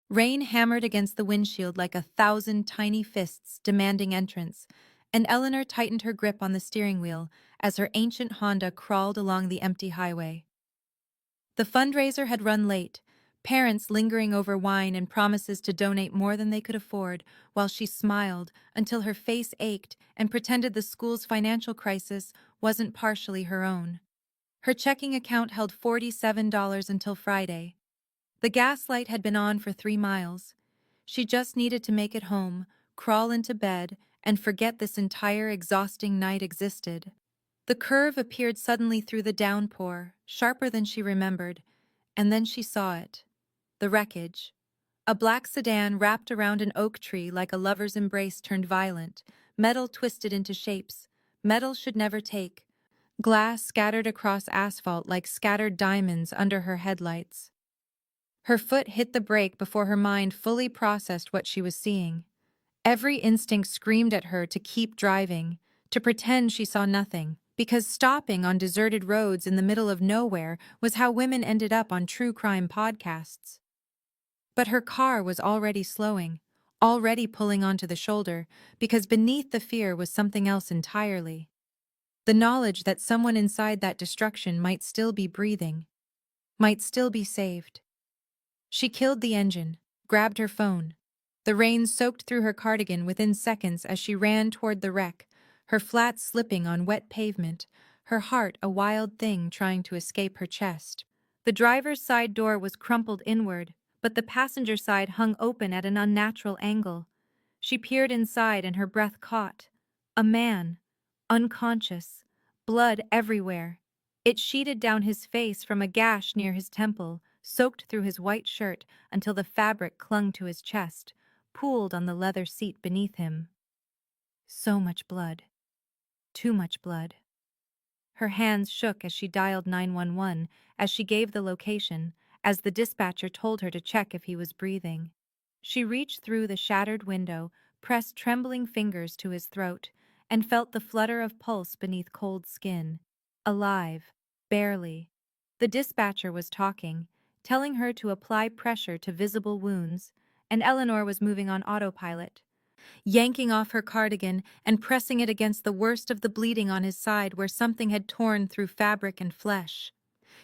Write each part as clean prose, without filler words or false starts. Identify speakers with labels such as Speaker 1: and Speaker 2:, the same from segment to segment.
Speaker 1: Rain hammered against the windshield like 1,000 tiny fists demanding entrance, and Eleanor tightened her grip on the steering wheel as her ancient Honda crawled along the empty highway. The fundraiser had run late, parents lingering over wine and promises to donate more than they could afford, while she smiled until her face ached and pretended the school's financial crisis wasn't partially her own. Her checking account held $47 until Friday. The gas light had been on for 3 miles. She just needed to make it home, crawl into bed, and forget this entire exhausting night existed. The curve appeared suddenly through the downpour, sharper than she remembered, and then she saw it. The wreckage. A black sedan wrapped around an oak tree like a lover's embrace turned violent, metal twisted into shapes metal should never take, glass scattered across asphalt like scattered diamonds under her headlights. Her foot hit the brake before her mind fully processed what she was seeing. Every instinct screamed at her to keep driving, to pretend she saw nothing, because stopping on deserted roads in the middle of nowhere was how women ended up on true crime podcasts. But her car was already slowing, already pulling onto the shoulder, because beneath the fear was something else entirely. The knowledge that someone inside that destruction might still be breathing, might still be saved. She killed the engine, grabbed her phone. The rain soaked through her cardigan within seconds as she ran toward the wreck, her flat slipping on wet pavement, her heart a wild thing trying to escape her chest. The driver's side door was crumpled inward, but the passenger side hung open at an unnatural angle. She peered inside and her breath caught. A man, unconscious, blood everywhere. It sheeted down his face from a gash near his temple, soaked through his white shirt until the fabric clung to his chest, pooled on the leather seat beneath him. So much blood. Too much blood. Her hands shook as she dialed 911, as she gave the location, as the dispatcher told her to check if he was breathing. She reached through the shattered window, pressed trembling fingers to his throat, and felt the flutter of pulse beneath cold skin. Alive. Barely. The dispatcher was talking, telling her to apply pressure to visible wounds, and Eleanor was moving on autopilot, yanking off her cardigan and pressing it against the worst of the bleeding on his side where something had torn through fabric and flesh.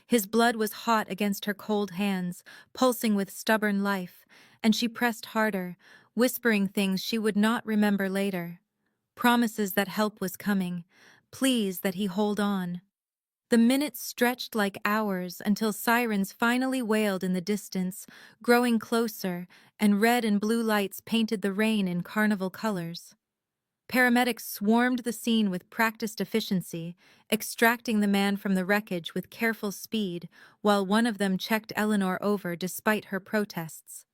Speaker 1: His blood was hot against her cold hands, pulsing with stubborn life, and she pressed harder, whispering things she would not remember later. Promises that help was coming, pleas that he hold on. The minutes stretched like hours until sirens finally wailed in the distance, growing closer, and red and blue lights painted the rain in carnival colors. Paramedics swarmed the scene with practiced efficiency, extracting the man from the wreckage with careful speed, while one of them checked Eleanor over despite her protests.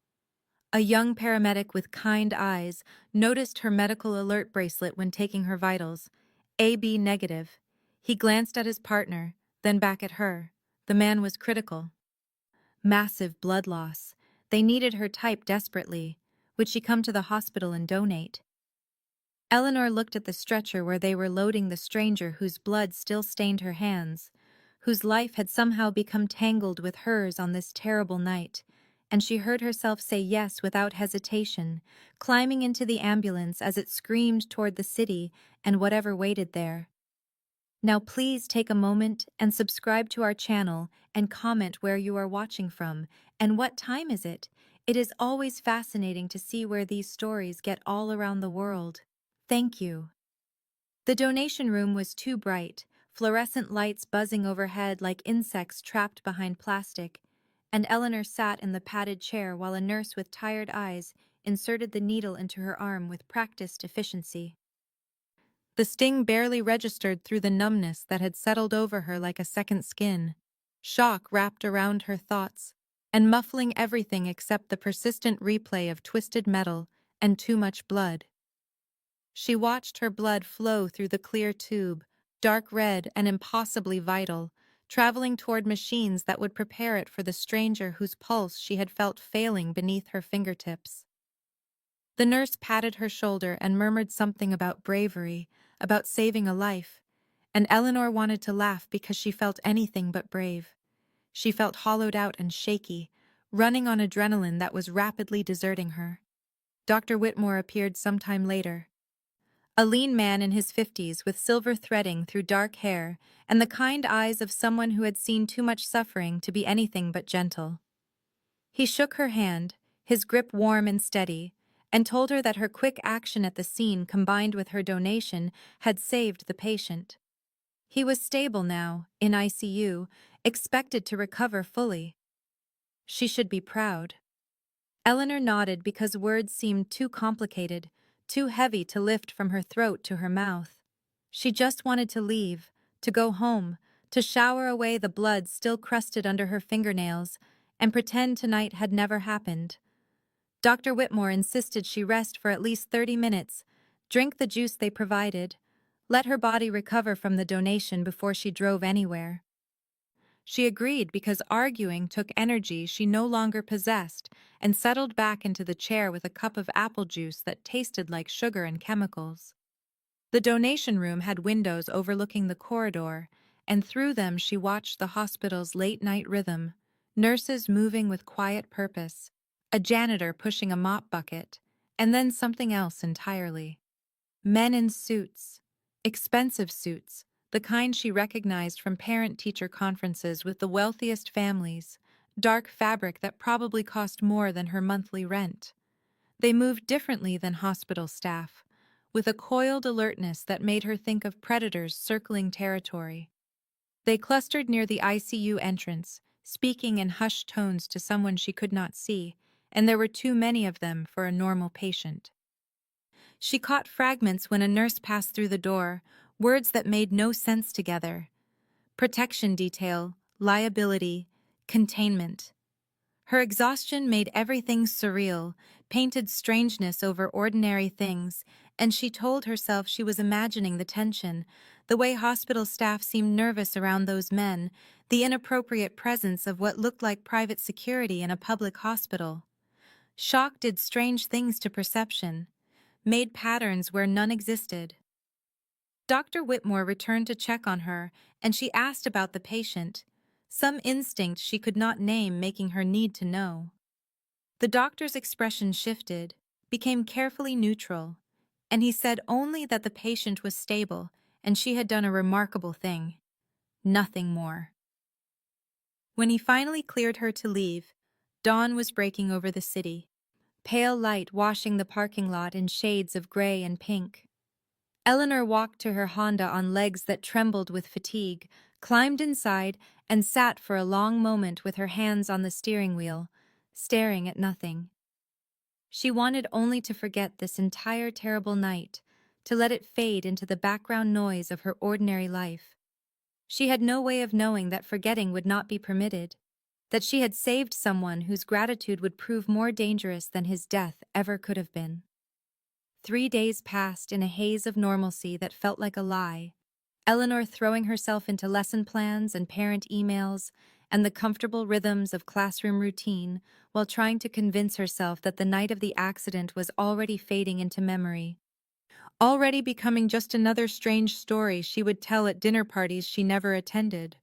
Speaker 1: A young paramedic with kind eyes noticed her medical alert bracelet when taking her vitals. AB negative. He glanced at his partner, then back at her. The man was critical. Massive blood loss. They needed her type desperately. Would she come to the hospital and donate? Eleanor looked at the stretcher where they were loading the stranger whose blood still stained her hands, whose life had somehow become tangled with hers on this terrible night, and she heard herself say yes without hesitation, climbing into the ambulance as it screamed toward the city and whatever waited there. Now please take a moment and subscribe to our channel and comment where you are watching from and what time is it. It is always fascinating to see where these stories get all around the world. Thank you. The donation room was too bright, fluorescent lights buzzing overhead like insects trapped behind plastic, and Eleanor sat in the padded chair while a nurse with tired eyes inserted the needle into her arm with practiced efficiency. The sting barely registered through the numbness that had settled over her like a second skin. Shock wrapped around her thoughts, and muffling everything except the persistent replay of twisted metal and too much blood. She watched her blood flow through the clear tube, dark red and impossibly vital, traveling toward machines that would prepare it for the stranger whose pulse she had felt failing beneath her fingertips. The nurse patted her shoulder and murmured something about bravery, about saving a life, and Eleanor wanted to laugh because she felt anything but brave. She felt hollowed out and shaky, running on adrenaline that was rapidly deserting her. Dr. Whitmore appeared sometime later. A lean man in his 50s with silver threading through dark hair and the kind eyes of someone who had seen too much suffering to be anything but gentle. He shook her hand, his grip warm and steady, and told her that her quick action at the scene combined with her donation had saved the patient. He was stable now, in ICU, expected to recover fully. She should be proud. Eleanor nodded because words seemed too complicated, too heavy to lift from her throat to her mouth. She just wanted to leave, to go home, to shower away the blood still crusted under her fingernails, and pretend tonight had never happened. Dr. Whitmore insisted she rest for at least 30 minutes, drink the juice they provided, let her body recover from the donation before she drove anywhere. She agreed because arguing took energy she no longer possessed and settled back into the chair with a cup of apple juice that tasted like sugar and chemicals. The donation room had windows overlooking the corridor, and through them she watched the hospital's late-night rhythm, nurses moving with quiet purpose, a janitor pushing a mop bucket, and then something else entirely. Men in suits, expensive suits, the kind she recognized from parent-teacher conferences with the wealthiest families, dark fabric that probably cost more than her monthly rent. They moved differently than hospital staff, with a coiled alertness that made her think of predators circling territory. They clustered near the ICU entrance, speaking in hushed tones to someone she could not see, and there were too many of them for a normal patient. She caught fragments when a nurse passed through the door, words that made no sense together. Protection detail, liability, containment. Her exhaustion made everything surreal, painted strangeness over ordinary things, and she told herself she was imagining the tension, the way hospital staff seemed nervous around those men, the inappropriate presence of what looked like private security in a public hospital. Shock did strange things to perception, made patterns where none existed. Dr. Whitmore returned to check on her, and she asked about the patient, some instinct she could not name making her need to know. The doctor's expression shifted, became carefully neutral, and he said only that the patient was stable and she had done a remarkable thing. Nothing more. When he finally cleared her to leave, dawn was breaking over the city, pale light washing the parking lot in shades of gray and pink. Eleanor walked to her Honda on legs that trembled with fatigue, climbed inside, and sat for a long moment with her hands on the steering wheel, staring at nothing. She wanted only to forget this entire terrible night, to let it fade into the background noise of her ordinary life. She had no way of knowing that forgetting would not be permitted, that she had saved someone whose gratitude would prove more dangerous than his death ever could have been. 3 days passed in a haze of normalcy that felt like a lie, Eleanor throwing herself into lesson plans and parent emails and the comfortable rhythms of classroom routine while trying to convince herself that the night of the accident was already fading into memory, already becoming just another strange story she would tell at dinner parties she never attended.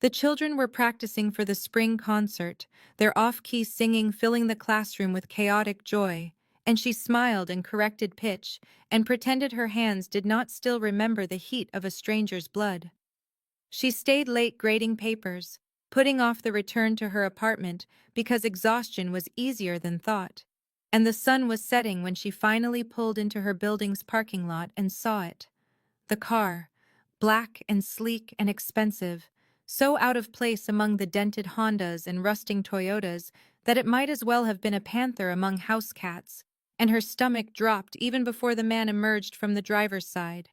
Speaker 1: The children were practicing for the spring concert, their off-key singing filling the classroom with chaotic joy, and she smiled and corrected pitch and pretended her hands did not still remember the heat of a stranger's blood. She stayed late grading papers, putting off the return to her apartment because exhaustion was easier than thought, and the sun was setting when she finally pulled into her building's parking lot and saw it. The car, black and sleek and expensive, so out of place among the dented Hondas and rusting Toyotas that it might as well have been a panther among house cats, and her stomach dropped even before the man emerged from the driver's side.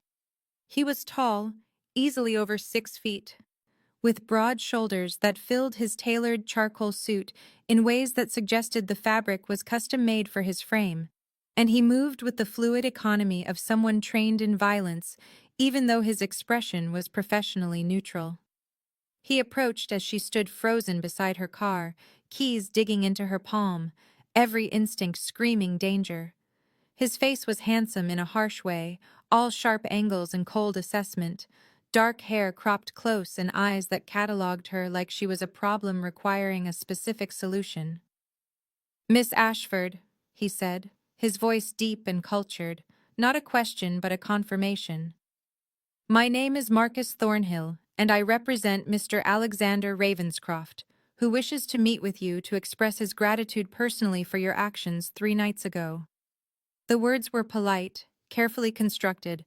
Speaker 1: He was tall, easily over 6 feet, with broad shoulders that filled his tailored charcoal suit in ways that suggested the fabric was custom-made for his frame, and he moved with the fluid economy of someone trained in violence, even though his expression was professionally neutral. He approached as she stood frozen beside her car, keys digging into her palm, every instinct screaming danger. His face was handsome in a harsh way, all sharp angles and cold assessment, dark hair cropped close and eyes that catalogued her like she was a problem requiring a specific solution. Miss Ashford, he said, his voice deep and cultured, not a question but a confirmation. My name is Marcus Thornhill, and I represent Mr. Alexander Ravenscroft, who wishes to meet with you to express his gratitude personally for your actions 3 nights ago. The words were polite, carefully constructed,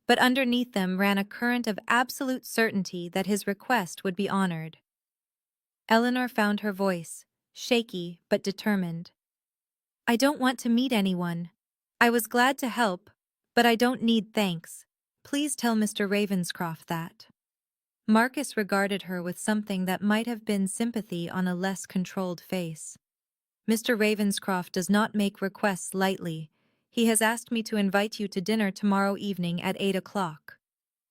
Speaker 1: but underneath them ran a current of absolute certainty that his request would be honored. Eleanor found her voice, shaky but determined. I don't want to meet anyone. I was glad to help, but I don't need thanks. Please tell Mr. Ravenscroft that. Marcus regarded her with something that might have been sympathy on a less controlled face. Mr. Ravenscroft does not make requests lightly. He has asked me to invite you to dinner tomorrow evening at 8 o'clock.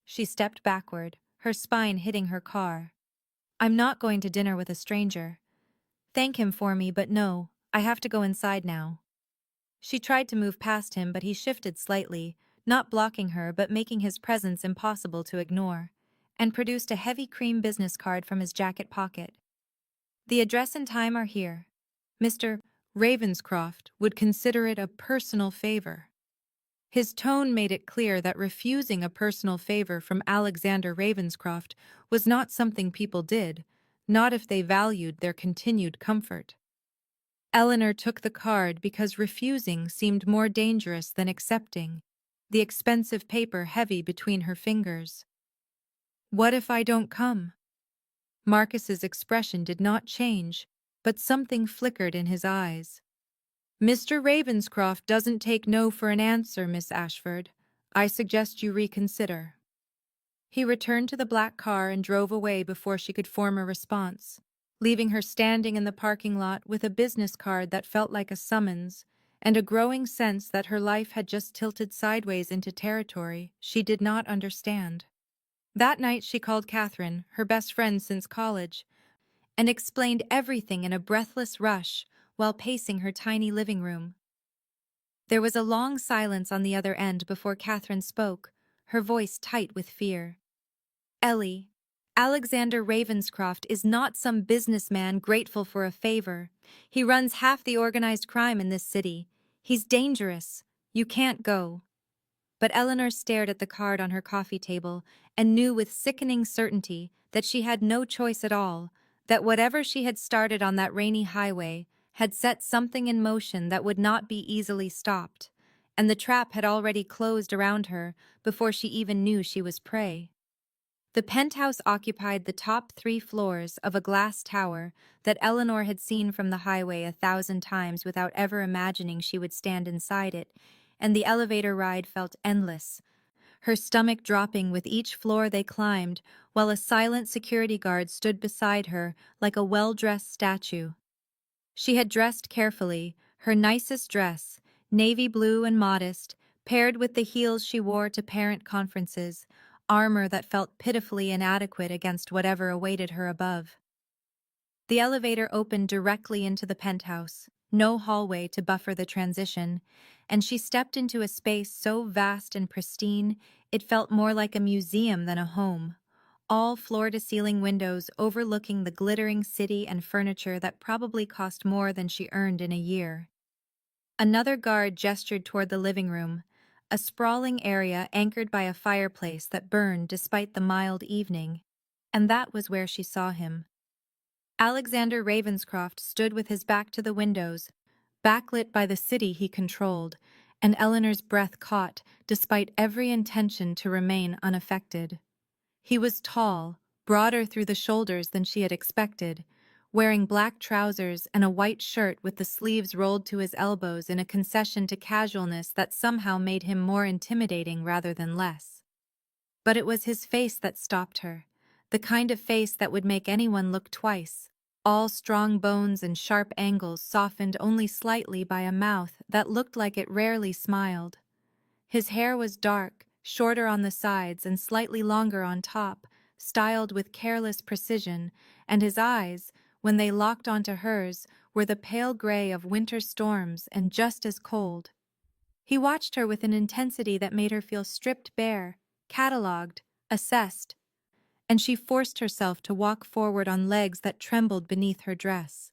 Speaker 1: She stepped backward, her spine hitting her car. I'm not going to dinner with a stranger. Thank him for me, but no, I have to go inside now. She tried to move past him, but he shifted slightly, not blocking her but making his presence impossible to ignore, and produced a heavy cream business card from his jacket pocket. The address and time are here. Mr. Ravenscroft would consider it a personal favor. His tone made it clear that refusing a personal favor from Alexander Ravenscroft was not something people did, not if they valued their continued comfort. Eleanor took the card because refusing seemed more dangerous than accepting, the expensive paper heavy between her fingers. What if I don't come? Marcus's expression did not change, but something flickered in his eyes. Mr. Ravenscroft doesn't take no for an answer, Miss Ashford. I suggest you reconsider. He returned to the black car and drove away before she could form a response, leaving her standing in the parking lot with a business card that felt like a summons and a growing sense that her life had just tilted sideways into territory she did not understand. That night she called Catherine, her best friend since college, and explained everything in a breathless rush while pacing her tiny living room. There was a long silence on the other end before Catherine spoke, her voice tight with fear. Ellie, Alexander Ravenscroft is not some businessman grateful for a favor. He runs half the organized crime in this city. He's dangerous. You can't go. But Eleanor stared at the card on her coffee table and knew with sickening certainty that she had no choice at all, that whatever she had started on that rainy highway had set something in motion that would not be easily stopped, and the trap had already closed around her before she even knew she was prey. The penthouse occupied the top 3 floors of a glass tower that Eleanor had seen from the highway 1,000 times without ever imagining she would stand inside it, and the elevator ride felt endless, her stomach dropping with each floor they climbed, while a silent security guard stood beside her like a well-dressed statue. She had dressed carefully, her nicest dress, navy blue and modest, paired with the heels she wore to parent conferences, armor that felt pitifully inadequate against whatever awaited her above. The elevator opened directly into the penthouse, no hallway to buffer the transition, and she stepped into a space so vast and pristine it felt more like a museum than a home. All floor-to-ceiling windows overlooking the glittering city and furniture that probably cost more than she earned in a year. Another guard gestured toward the living room, a sprawling area anchored by a fireplace that burned despite the mild evening, and that was where she saw him. Alexander Ravenscroft stood with his back to the windows, backlit by the city he controlled, and Eleanor's breath caught despite every intention to remain unaffected. He was tall, broader through the shoulders than she had expected, wearing black trousers and a white shirt with the sleeves rolled to his elbows in a concession to casualness that somehow made him more intimidating rather than less. But it was his face that stopped her, the kind of face that would make anyone look twice, all strong bones and sharp angles softened only slightly by a mouth that looked like it rarely smiled. His hair was dark, shorter on the sides and slightly longer on top, styled with careless precision, and his eyes, when they locked onto hers, were the pale gray of winter storms and just as cold. He watched her with an intensity that made her feel stripped bare, catalogued, assessed, and she forced herself to walk forward on legs that trembled beneath her dress.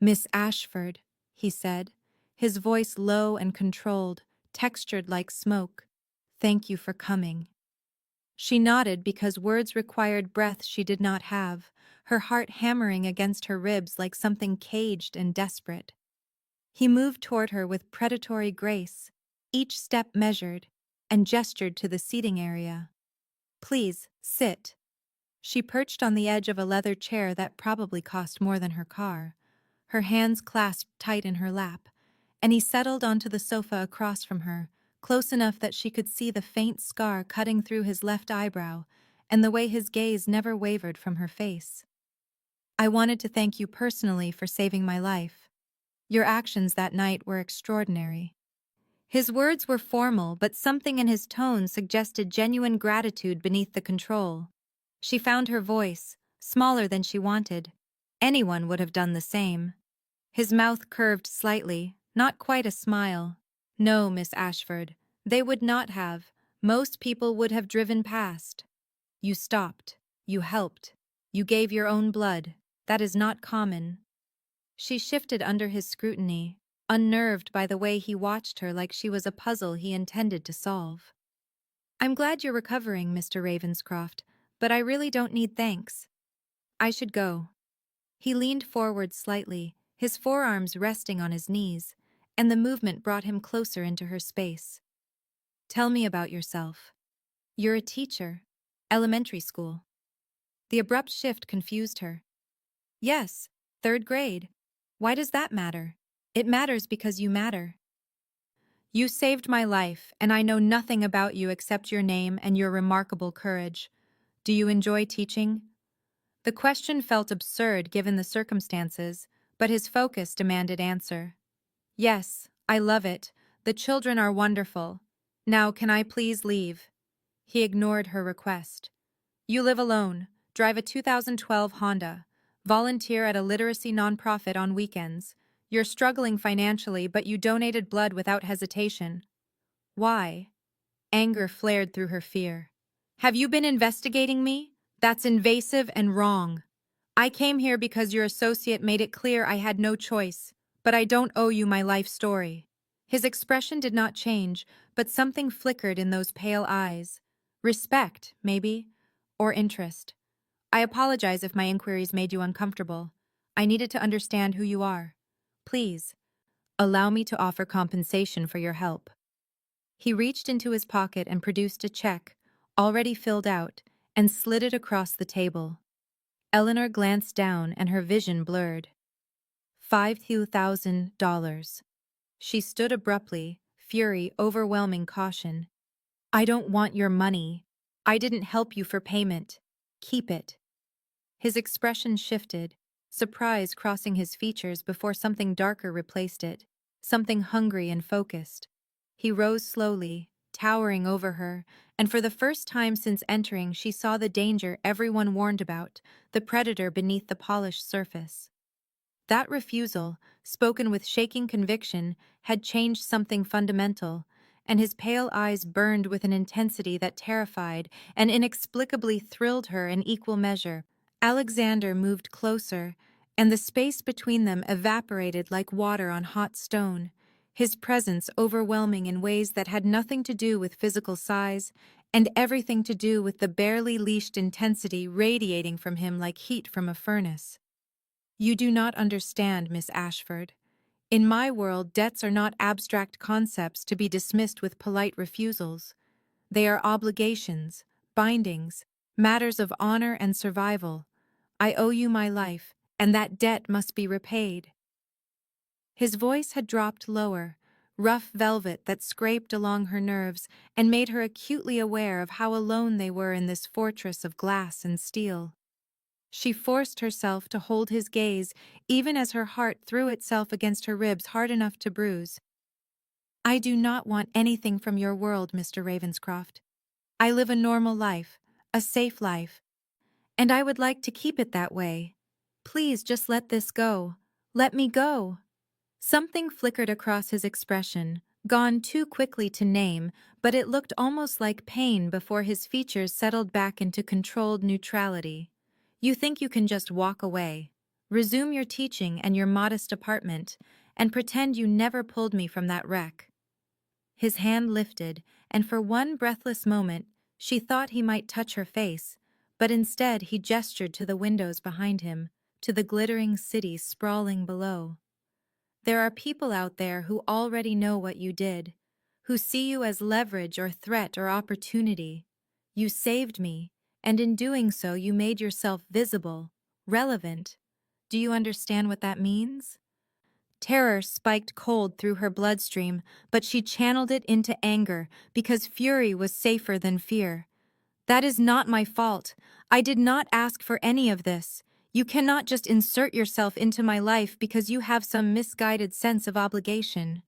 Speaker 1: Miss Ashford, he said, his voice low and controlled, textured like smoke. Thank you for coming. She nodded because words required breath she did not have, her heart hammering against her ribs like something caged and desperate. He moved toward her with predatory grace, each step measured, and gestured to the seating area. Please, sit. She perched on the edge of a leather chair that probably cost more than her car, her hands clasped tight in her lap, and he settled onto the sofa across from her, close enough that she could see the faint scar cutting through his left eyebrow and the way his gaze never wavered from her face. I wanted to thank you personally for saving my life. Your actions that night were extraordinary. His words were formal, but something in his tone suggested genuine gratitude beneath the control. She found her voice, smaller than she wanted. Anyone would have done the same. His mouth curved slightly, not quite a smile. No, Miss Ashford, they would not have. Most people would have driven past. You stopped. You helped. You gave your own blood. That is not common. She shifted under his scrutiny, unnerved by the way he watched her like she was a puzzle he intended to solve. I'm glad you're recovering, Mr. Ravenscroft, but I really don't need thanks. I should go. He leaned forward slightly, his forearms resting on his knees, and the movement brought him closer into her space. Tell me about yourself. You're a teacher. Elementary school. The abrupt shift confused her. Yes, 3rd grade. Why does that matter? It matters because you matter. You saved my life, and I know nothing about you except your name and your remarkable courage. Do you enjoy teaching? The question felt absurd given the circumstances, but his focus demanded answer. Yes, I love it. The children are wonderful. Now, can I please leave? He ignored her request. You live alone, drive a 2012 Honda, volunteer at a literacy nonprofit on weekends. You're struggling financially, but you donated blood without hesitation. Why? Anger flared through her fear. Have you been investigating me? That's invasive and wrong. I came here because your associate made it clear I had no choice, but I don't owe you my life story. His expression did not change, but something flickered in those pale eyes. Respect, maybe, or interest. I apologize if my inquiries made you uncomfortable. I needed to understand who you are. Please, allow me to offer compensation for your help. He reached into his pocket and produced a check, already filled out, and slid it across the table. Eleanor glanced down and her vision blurred. $5,000. She stood abruptly, fury overwhelming caution. I don't want your money. I didn't help you for payment. Keep it. His expression shifted, surprise crossing his features before something darker replaced it, something hungry and focused. He rose slowly, towering over her, and for the first time since entering she saw the danger everyone warned about, the predator beneath the polished surface. That refusal, spoken with shaking conviction, had changed something fundamental, and his pale eyes burned with an intensity that terrified and inexplicably thrilled her in equal measure. Alexander moved closer, and the space between them evaporated like water on hot stone, his presence overwhelming in ways that had nothing to do with physical size and everything to do with the barely leashed intensity radiating from him like heat from a furnace. You do not understand, Miss Ashford. In my world, debts are not abstract concepts to be dismissed with polite refusals. They are obligations, bindings, matters of honor and survival. I owe you my life, and that debt must be repaid. His voice had dropped lower, rough velvet that scraped along her nerves and made her acutely aware of how alone they were in this fortress of glass and steel. She forced herself to hold his gaze, even as her heart threw itself against her ribs hard enough to bruise. I do not want anything from your world, Mr. Ravenscroft. I live a normal life, a safe life, and I would like to keep it that way. Please just let this go. Let me go. Something flickered across his expression, gone too quickly to name, but it looked almost like pain before his features settled back into controlled neutrality. You think you can just walk away, resume your teaching and your modest apartment, and pretend you never pulled me from that wreck." His hand lifted, and for one breathless moment, she thought he might touch her face, but instead he gestured to the windows behind him, to the glittering city sprawling below. "There are people out there who already know what you did, who see you as leverage or threat or opportunity. You saved me, and in doing so you made yourself visible, relevant. Do you understand what that means?" Terror spiked cold through her bloodstream, but she channeled it into anger because fury was safer than fear. "That is not my fault. I did not ask for any of this. You cannot just insert yourself into my life because you have some misguided sense of obligation."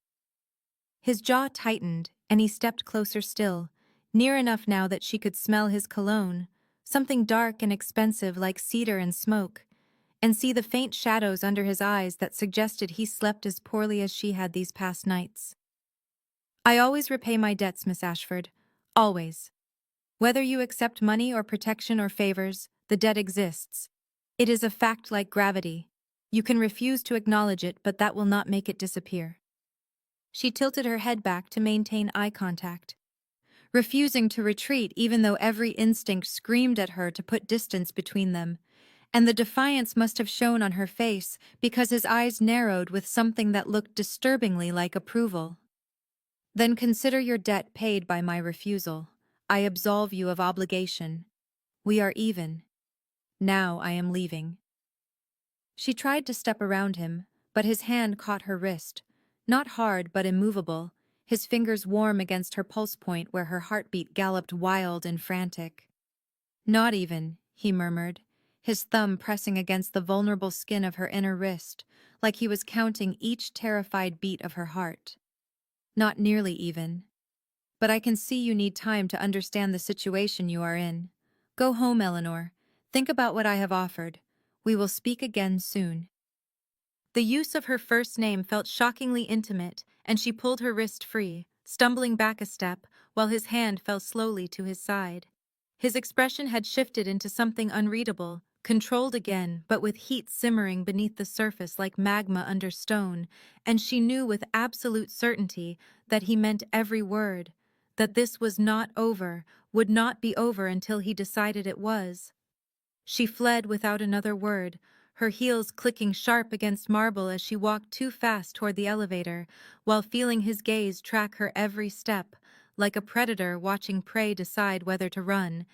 Speaker 1: His jaw tightened, and he stepped closer still, near enough now that she could smell his cologne, something dark and expensive like cedar and smoke, and see the faint shadows under his eyes that suggested he slept as poorly as she had these past nights. "I always repay my debts, Miss Ashford. Always. Whether you accept money or protection or favors, the debt exists. It is a fact like gravity. You can refuse to acknowledge it, but that will not make it disappear." She tilted her head back to maintain eye contact, refusing to retreat even though every instinct screamed at her to put distance between them, and the defiance must have shown on her face because his eyes narrowed with something that looked disturbingly like approval. "Then consider your debt paid by my refusal. I absolve you of obligation. We are even. Now I am leaving." She tried to step around him, but his hand caught her wrist, not hard but immovable, his fingers warm against her pulse point where her heartbeat galloped wild and frantic. "Not even," he murmured, his thumb pressing against the vulnerable skin of her inner wrist, like he was counting each terrified beat of her heart. "Not nearly even. But I can see you need time to understand the situation you are in. Go home, Eleanor. Think about what I have offered. We will speak again soon." The use of her first name felt shockingly intimate, and she pulled her wrist free, stumbling back a step, while his hand fell slowly to his side. His expression had shifted into something unreadable, controlled again, but with heat simmering beneath the surface like magma under stone, and she knew with absolute certainty that he meant every word, that this was not over, would not be over until he decided it was. She fled without another word, her heels clicking sharp against marble as she walked too fast toward the elevator, while feeling his gaze track her every step, like a predator watching prey decide whether to run.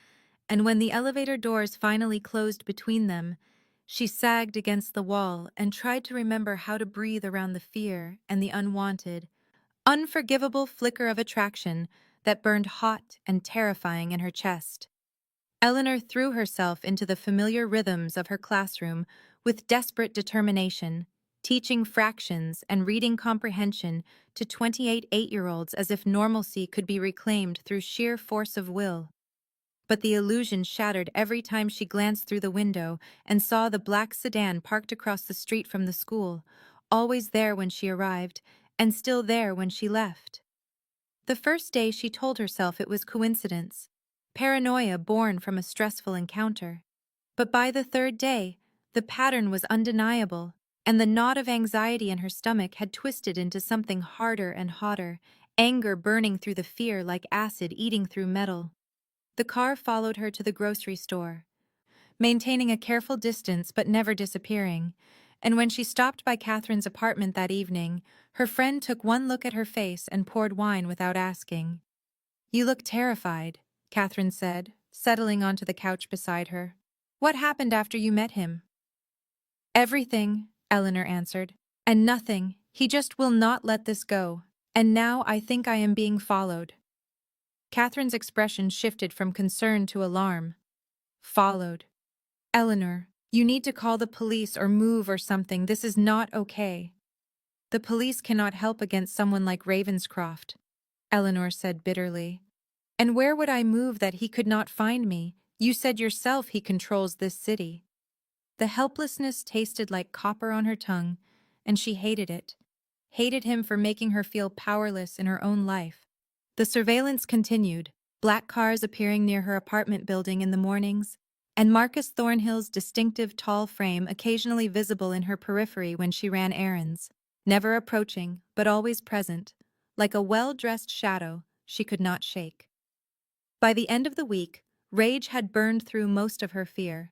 Speaker 1: And when the elevator doors finally closed between them, she sagged against the wall and tried to remember how to breathe around the fear and the unwanted, unforgivable flicker of attraction that burned hot and terrifying in her chest. Eleanor threw herself into the familiar rhythms of her classroom with desperate determination, teaching fractions and reading comprehension to 28 eight-year-olds as if normalcy could be reclaimed through sheer force of will. But the illusion shattered every time she glanced through the window and saw the black sedan parked across the street from the school, always there when she arrived, and still there when she left. The first day she told herself it was coincidence, paranoia born from a stressful encounter. But by the third day, the pattern was undeniable, and the knot of anxiety in her stomach had twisted into something harder and hotter, anger burning through the fear like acid eating through metal. The car followed her to the grocery store, maintaining a careful distance but never disappearing, and when she stopped by Catherine's apartment that evening, her friend took one look at her face and poured wine without asking. "You look terrified," Catherine said, settling onto the couch beside her. "What happened after you met him?" "Everything," Eleanor answered. "And nothing. He just will not let this go. And now I think I am being followed." Catherine's expression shifted from concern to alarm. "Followed? Eleanor, you need to call the police or move or something. This is not okay." "The police cannot help against someone like Ravenscroft," Eleanor said bitterly. "And where would I move that he could not find me? You said yourself he controls this city." The helplessness tasted like copper on her tongue, and she hated it. Hated him for making her feel powerless in her own life. The surveillance continued, black cars appearing near her apartment building in the mornings, and Marcus Thornhill's distinctive tall frame occasionally visible in her periphery when she ran errands. never approaching, but always present, like a well-dressed shadow she could not shake. By the end of the week, rage had burned through most of her fear,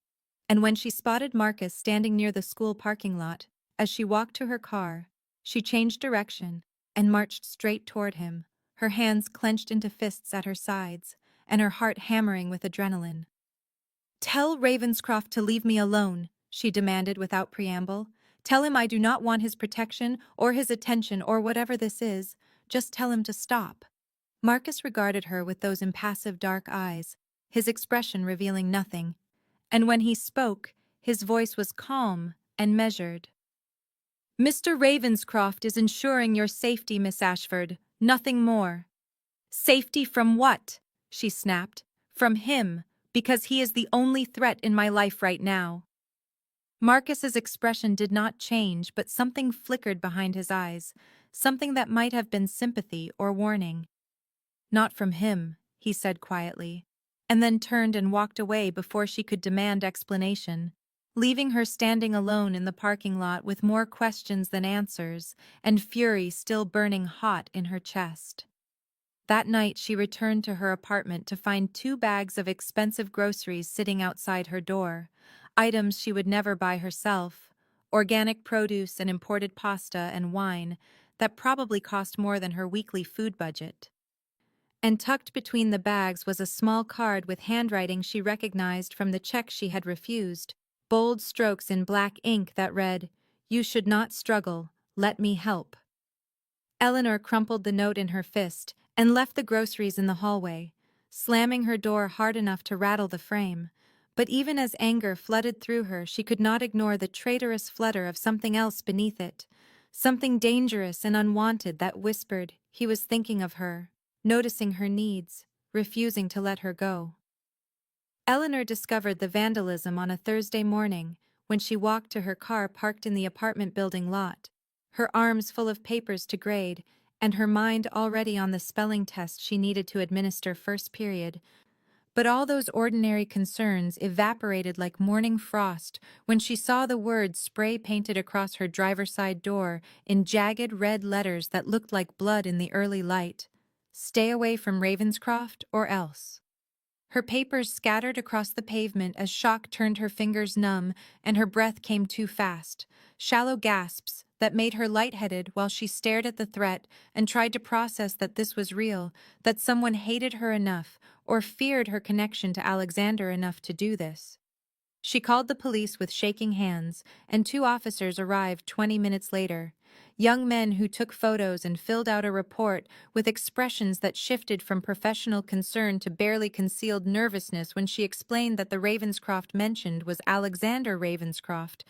Speaker 1: and when she spotted Marcus standing near the school parking lot, as she walked to her car, she changed direction and marched straight toward him, her hands clenched into fists at her sides, and her heart hammering with adrenaline. "Tell Ravenscroft to leave me alone," she demanded without preamble. "Tell him I do not want his protection or his attention or whatever this is. Just tell him to stop." Marcus regarded her with those impassive dark eyes, his expression revealing nothing. And when he spoke, his voice was calm and measured. "Mr. Ravenscroft is ensuring your safety, Miss Ashford, nothing more." "Safety from what?" she snapped. "From him, because he is the only threat in my life right now." Marcus's expression did not change, but something flickered behind his eyes, something that might have been sympathy or warning. "Not from him," he said quietly, and then turned and walked away before she could demand explanation, leaving her standing alone in the parking lot with more questions than answers, and fury still burning hot in her chest. That night she returned to her apartment to find 2 bags of expensive groceries sitting outside her door, items she would never buy herself, organic produce and imported pasta and wine that probably cost more than her weekly food budget. And tucked between the bags was a small card with handwriting she recognized from the check she had refused, bold strokes in black ink that read, "You should not struggle, let me help." Eleanor crumpled the note in her fist and left the groceries in the hallway, slamming her door hard enough to rattle the frame. But even as anger flooded through her, she could not ignore the traitorous flutter of something else beneath it, something dangerous and unwanted that whispered he was thinking of her, noticing her needs, refusing to let her go. Eleanor discovered the vandalism on a Thursday morning when she walked to her car parked in the apartment building lot, her arms full of papers to grade and her mind already on the spelling test she needed to administer first period. But all those ordinary concerns evaporated like morning frost when she saw the words spray painted across her driver's side door in jagged red letters that looked like blood in the early light. "Stay away from Ravenscroft or else." Her papers scattered across the pavement as shock turned her fingers numb and her breath came too fast, shallow gasps that made her lightheaded while she stared at the threat and tried to process that this was real, that someone hated her enough or feared her connection to Alexander enough to do this. She called the police with shaking hands, and 2 officers arrived 20 minutes later. Young men who took photos and filled out a report with expressions that shifted from professional concern to barely concealed nervousness when she explained that the Ravenscroft mentioned was Alexander Ravenscroft,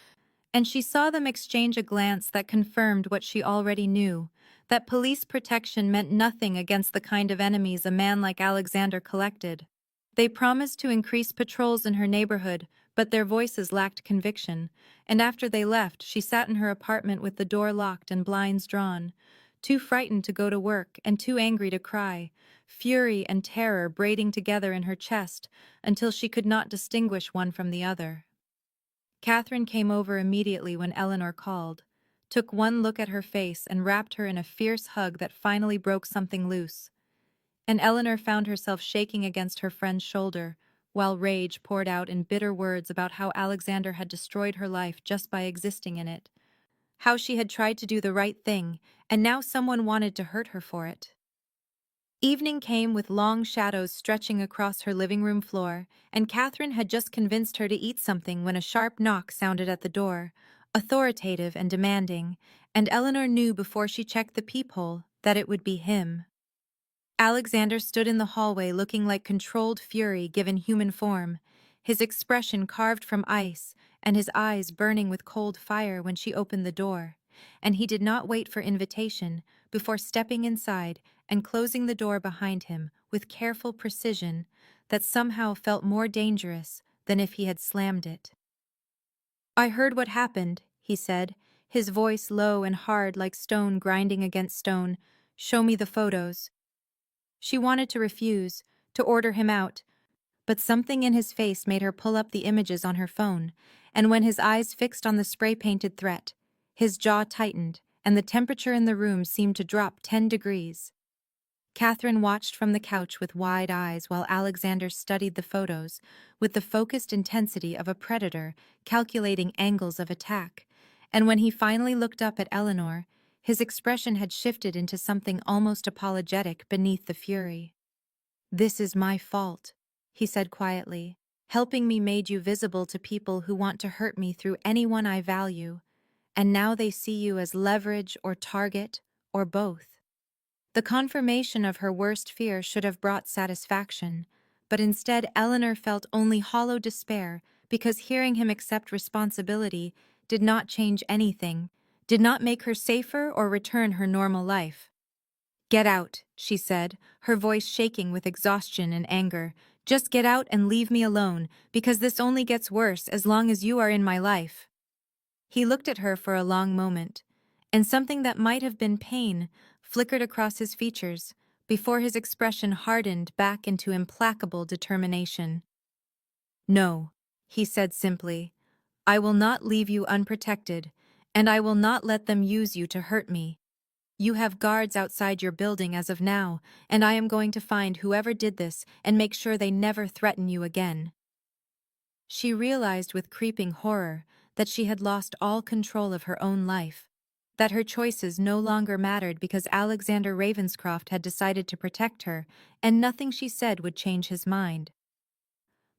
Speaker 1: and she saw them exchange a glance that confirmed what she already knew, that police protection meant nothing against the kind of enemies a man like Alexander collected. They promised to increase patrols in her neighborhood, but their voices lacked conviction, and after they left, she sat in her apartment with the door locked and blinds drawn, too frightened to go to work and too angry to cry, fury and terror braiding together in her chest until she could not distinguish one from the other. Catherine came over immediately when Eleanor called, took one look at her face and wrapped her in a fierce hug that finally broke something loose. And Eleanor found herself shaking against her friend's shoulder, while rage poured out in bitter words about how Alexander had destroyed her life just by existing in it, how she had tried to do the right thing, and now someone wanted to hurt her for it. Evening came with long shadows stretching across her living room floor, and Catherine had just convinced her to eat something when a sharp knock sounded at the door, authoritative and demanding, and Eleanor knew before she checked the peephole that it would be him. Alexander stood in the hallway looking like controlled fury given human form, his expression carved from ice and his eyes burning with cold fire when she opened the door, and he did not wait for invitation before stepping inside and closing the door behind him with careful precision that somehow felt more dangerous than if he had slammed it. "I heard what happened," he said, his voice low and hard like stone grinding against stone. "Show me the photos." She wanted to refuse, to order him out, but something in his face made her pull up the images on her phone, and when his eyes fixed on the spray-painted threat, his jaw tightened and the temperature in the room seemed to drop 10 degrees. Catherine watched from the couch with wide eyes while Alexander studied the photos with the focused intensity of a predator calculating angles of attack, and when he finally looked up at Eleanor, his expression had shifted into something almost apologetic beneath the fury. "This is my fault," he said quietly. "Helping me made you visible to people who want to hurt me through anyone I value, and now they see you as leverage or target, or both." The confirmation of her worst fear should have brought satisfaction, but instead Eleanor felt only hollow despair because hearing him accept responsibility did not change anything, did not make her safer or return her normal life. "Get out," she said, her voice shaking with exhaustion and anger. "Just get out and leave me alone, because this only gets worse as long as you are in my life." He looked at her for a long moment, and something that might have been pain flickered across his features before his expression hardened back into implacable determination. "No," he said simply, "I will not leave you unprotected, and I will not let them use you to hurt me. You have guards outside your building as of now, and I am going to find whoever did this and make sure they never threaten you again." She realized with creeping horror that she had lost all control of her own life, that her choices no longer mattered because Alexander Ravenscroft had decided to protect her, and nothing she said would change his mind.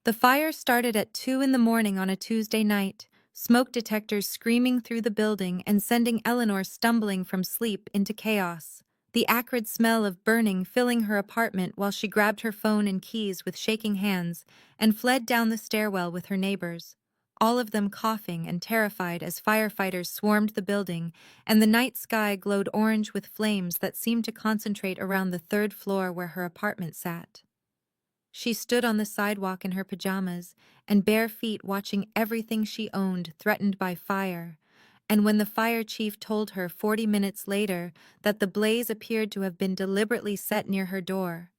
Speaker 1: The fire started at 2 in the morning on a Tuesday night, smoke detectors screaming through the building and sending Eleanor stumbling from sleep into chaos, the acrid smell of burning filling her apartment while she grabbed her phone and keys with shaking hands and fled down the stairwell with her neighbors, all of them coughing and terrified as firefighters swarmed the building and the night sky glowed orange with flames that seemed to concentrate around the third floor where her apartment sat. She stood on the sidewalk in her pajamas and bare feet watching everything she owned threatened by fire, and when the fire chief told her 40 minutes later that the blaze appeared to have been deliberately set near her door.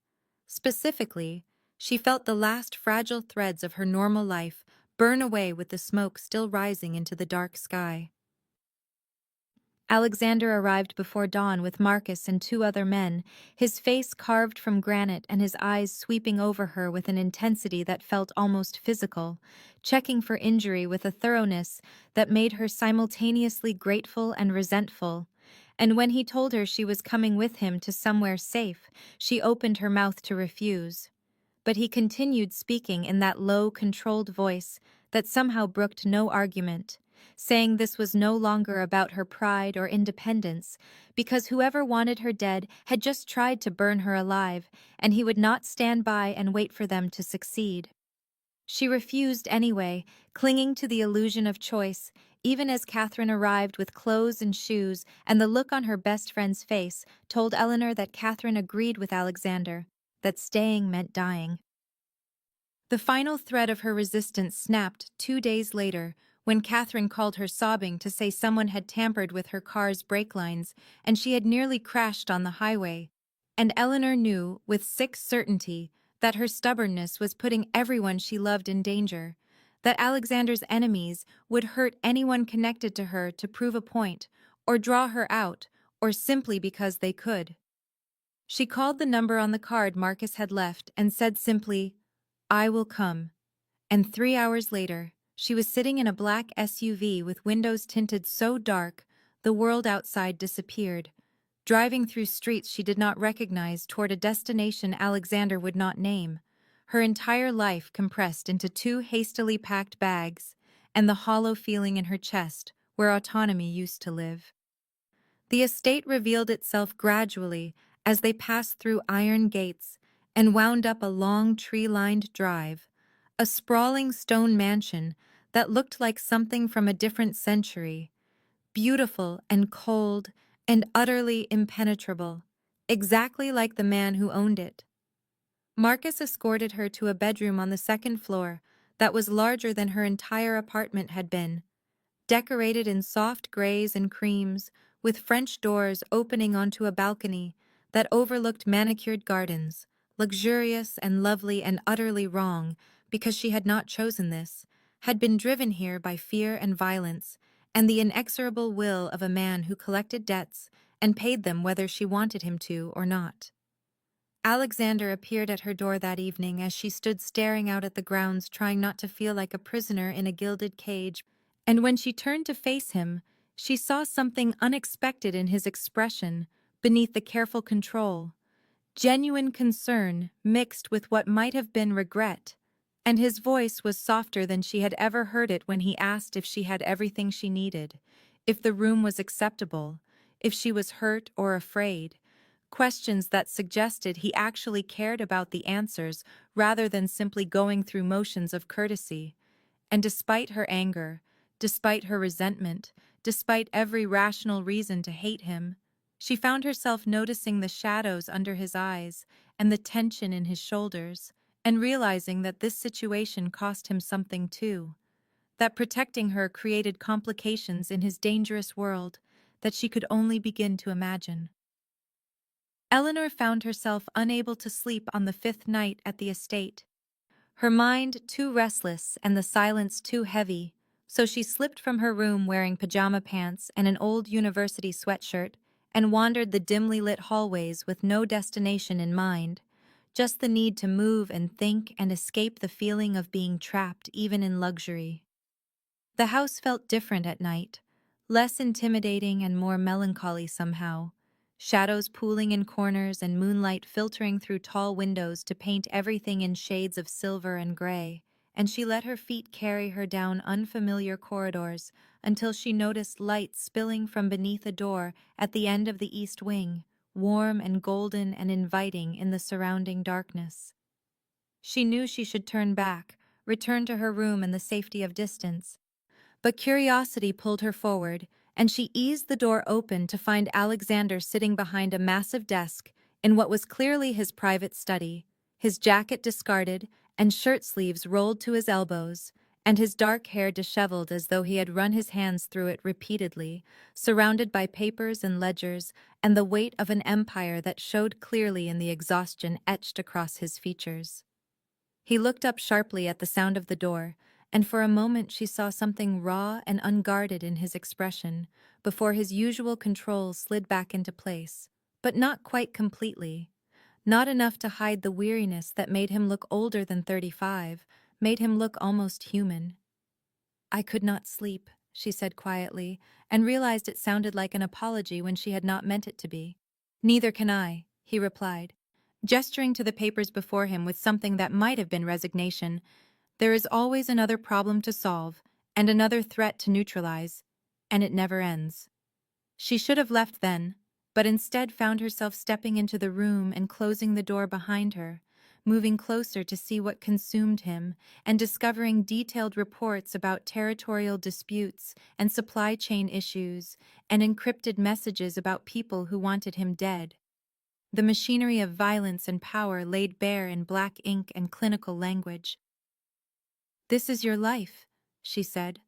Speaker 1: Specifically, she felt the last fragile threads of her normal life burn away with the smoke still rising into the dark sky. Alexander arrived before dawn with Marcus and 2 other men, his face carved from granite and his eyes sweeping over her with an intensity that felt almost physical, checking for injury with a thoroughness that made her simultaneously grateful and resentful. And when he told her she was coming with him to somewhere safe, she opened her mouth to refuse. But he continued speaking in that low, controlled voice that somehow brooked no argument, saying this was no longer about her pride or independence, because whoever wanted her dead had just tried to burn her alive, and he would not stand by and wait for them to succeed. She refused anyway, clinging to the illusion of choice, even as Catherine arrived with clothes and shoes, and the look on her best friend's face told Eleanor that Catherine agreed with Alexander, that staying meant dying. The final thread of her resistance snapped 2 days later, when Catherine called her sobbing to say someone had tampered with her car's brake lines and she had nearly crashed on the highway. And Eleanor knew, with sick certainty, that her stubbornness was putting everyone she loved in danger, that Alexander's enemies would hurt anyone connected to her to prove a point, or draw her out, or simply because they could. She called the number on the card Marcus had left and said simply, "I will come." And 3 hours later, she was sitting in a black SUV with windows tinted so dark, the world outside disappeared, driving through streets she did not recognize toward a destination Alexander would not name, her entire life compressed into 2 hastily packed bags, and the hollow feeling in her chest where autonomy used to live. The estate revealed itself gradually as they passed through iron gates and wound up a long tree-lined drive, a sprawling stone mansion that looked like something from a different century, beautiful and cold and utterly impenetrable, exactly like the man who owned it. Marcus escorted her to a bedroom on the second floor that was larger than her entire apartment had been, decorated in soft grays and creams, with French doors opening onto a balcony that overlooked manicured gardens, luxurious and lovely and utterly wrong, because she had not chosen this, had been driven here by fear and violence, and the inexorable will of a man who collected debts and paid them whether she wanted him to or not. Alexander appeared at her door that evening as she stood staring out at the grounds, trying not to feel like a prisoner in a gilded cage, and when she turned to face him, she saw something unexpected in his expression beneath the careful control. Genuine concern mixed with what might have been regret, and his voice was softer than she had ever heard it when he asked if she had everything she needed, if the room was acceptable, if she was hurt or afraid, questions that suggested he actually cared about the answers rather than simply going through motions of courtesy. And despite her anger, despite her resentment, despite every rational reason to hate him, she found herself noticing the shadows under his eyes and the tension in his shoulders, and realizing that this situation cost him something too, that protecting her created complications in his dangerous world that she could only begin to imagine. Eleanor found herself unable to sleep on the fifth night at the estate, her mind too restless and the silence too heavy, so she slipped from her room wearing pajama pants and an old university sweatshirt and wandered the dimly lit hallways with no destination in mind, just the need to move and think and escape the feeling of being trapped even in luxury. The house felt different at night, less intimidating and more melancholy somehow, shadows pooling in corners and moonlight filtering through tall windows to paint everything in shades of silver and gray, and she let her feet carry her down unfamiliar corridors until she noticed light spilling from beneath a door at the end of the east wing, warm and golden and inviting in the surrounding darkness. She knew she should turn back, return to her room in the safety of distance, but curiosity pulled her forward, and she eased the door open to find Alexander sitting behind a massive desk in what was clearly his private study, his jacket discarded and shirt sleeves rolled to his elbows, and his dark hair disheveled as though he had run his hands through it repeatedly, surrounded by papers and ledgers and the weight of an empire that showed clearly in the exhaustion etched across his features. He looked up sharply at the sound of the door, and for a moment she saw something raw and unguarded in his expression, before his usual control slid back into place, but not quite completely. Not enough to hide the weariness that made him look older than 35, made him look almost human. "I could not sleep," she said quietly, and realized it sounded like an apology when she had not meant it to be. "Neither can I," he replied, gesturing to the papers before him with something that might have been resignation. "There is always another problem to solve, and another threat to neutralize, and it never ends." She should have left then, but instead found herself stepping into the room and closing the door behind her, moving closer to see what consumed him, and discovering detailed reports about territorial disputes and supply chain issues, and encrypted messages about people who wanted him dead. The machinery of violence and power laid bare in black ink and clinical language. "This is your life," she said,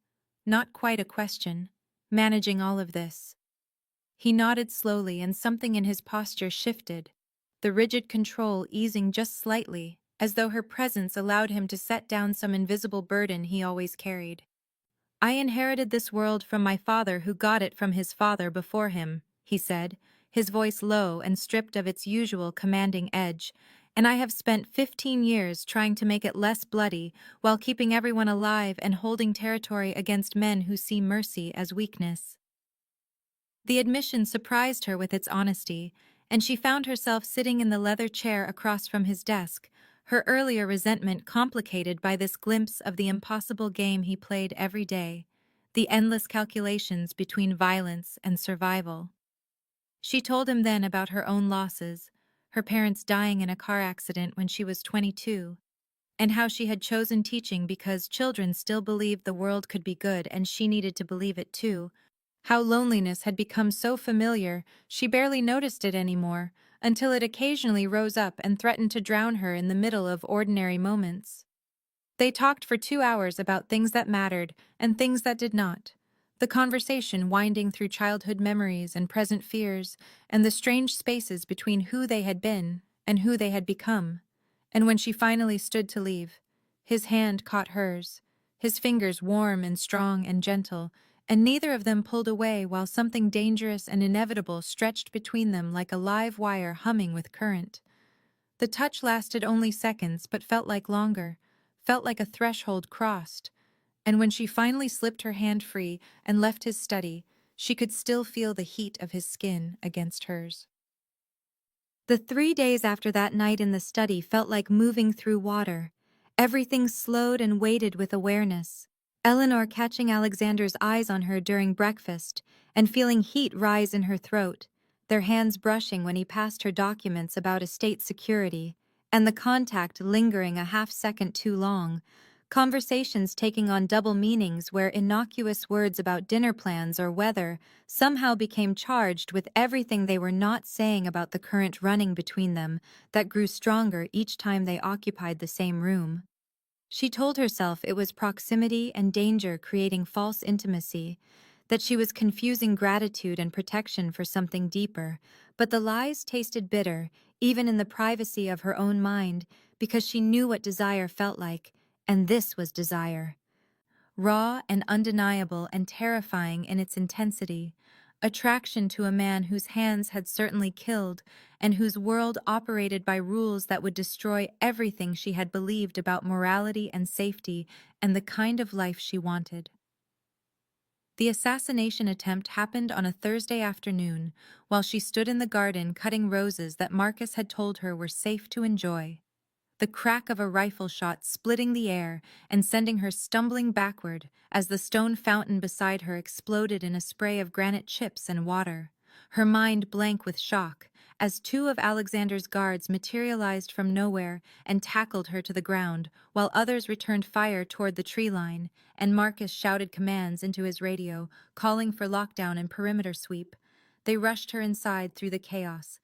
Speaker 1: not quite a question, managing all of this. He nodded slowly, and something in his posture shifted, the rigid control easing just slightly, as though her presence allowed him to set down some invisible burden he always carried. "I inherited this world from my father, who got it from his father before him," he said, his voice low and stripped of its usual commanding edge, "and I have spent 15 years trying to make it less bloody while keeping everyone alive and holding territory against men who see mercy as weakness." The admission surprised her with its honesty, and she found herself sitting in the leather chair across from his desk, her earlier resentment complicated by this glimpse of the impossible game he played every day, the endless calculations between violence and survival. She told him then about her own losses, her parents dying in a car accident when she was 22, and how she had chosen teaching because children still believed the world could be good and she needed to believe it too, how loneliness had become so familiar she barely noticed it anymore, until it occasionally rose up and threatened to drown her in the middle of ordinary moments. They talked for 2 hours about things that mattered and things that did not, the conversation winding through childhood memories and present fears and the strange spaces between who they had been and who they had become. And when she finally stood to leave, his hand caught hers, his fingers warm and strong and gentle, and neither of them pulled away while something dangerous and inevitable stretched between them like a live wire humming with current. The touch lasted only seconds but felt like longer, felt like a threshold crossed, and when she finally slipped her hand free and left his study, she could still feel the heat of his skin against hers. The 3 days after that night in the study felt like moving through water. Everything slowed and waited with awareness. Eleanor catching Alexander's eyes on her during breakfast and feeling heat rise in her throat, their hands brushing when he passed her documents about estate security, and the contact lingering a half-second too long. Conversations taking on double meanings where innocuous words about dinner plans or weather somehow became charged with everything they were not saying about the current running between them that grew stronger each time they occupied the same room. She told herself it was proximity and danger creating false intimacy, that she was confusing gratitude and protection for something deeper, but the lies tasted bitter, even in the privacy of her own mind, because she knew what desire felt like, and this was desire. Raw and undeniable and terrifying in its intensity, attraction to a man whose hands had certainly killed and whose world operated by rules that would destroy everything she had believed about morality and safety and the kind of life she wanted. The assassination attempt happened on a Thursday afternoon while she stood in the garden cutting roses that Marcus had told her were safe to enjoy. The crack of a rifle shot splitting the air and sending her stumbling backward as the stone fountain beside her exploded in a spray of granite chips and water, her mind blank with shock, as two of Alexander's guards materialized from nowhere and tackled her to the ground, while others returned fire toward the tree line, and Marcus shouted commands into his radio, calling for lockdown and perimeter sweep. They rushed her inside through the chaos,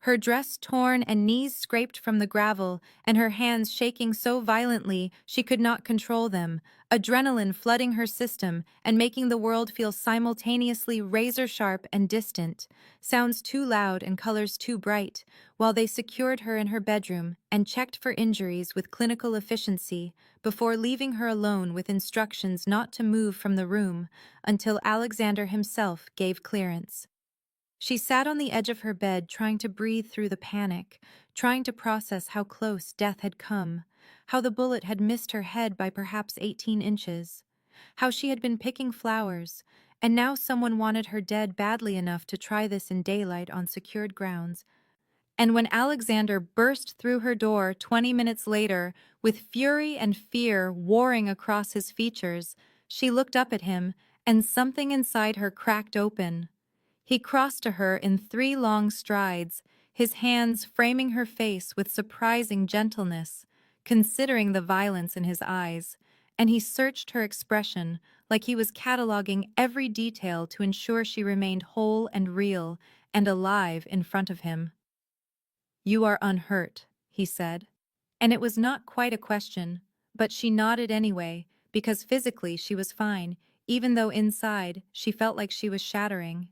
Speaker 1: her dress torn and knees scraped from the gravel, and her hands shaking so violently she could not control them, adrenaline flooding her system and making the world feel simultaneously razor-sharp and distant, sounds too loud and colors too bright, while they secured her in her bedroom and checked for injuries with clinical efficiency before leaving her alone with instructions not to move from the room until Alexander himself gave clearance. She sat on the edge of her bed trying to breathe through the panic, trying to process how close death had come, how the bullet had missed her head by perhaps 18 inches, how she had been picking flowers, and now someone wanted her dead badly enough to try this in daylight on secured grounds. And when Alexander burst through her door 20 minutes later, with fury and fear warring across his features, she looked up at him, and something inside her cracked open. He crossed to her in 3 long strides, his hands framing her face with surprising gentleness, considering the violence in his eyes, and he searched her expression like he was cataloging every detail to ensure she remained whole and real and alive in front of him. "You are unhurt," he said. And it was not quite a question, but she nodded anyway, because physically she was fine, even though inside she felt like she was shattering.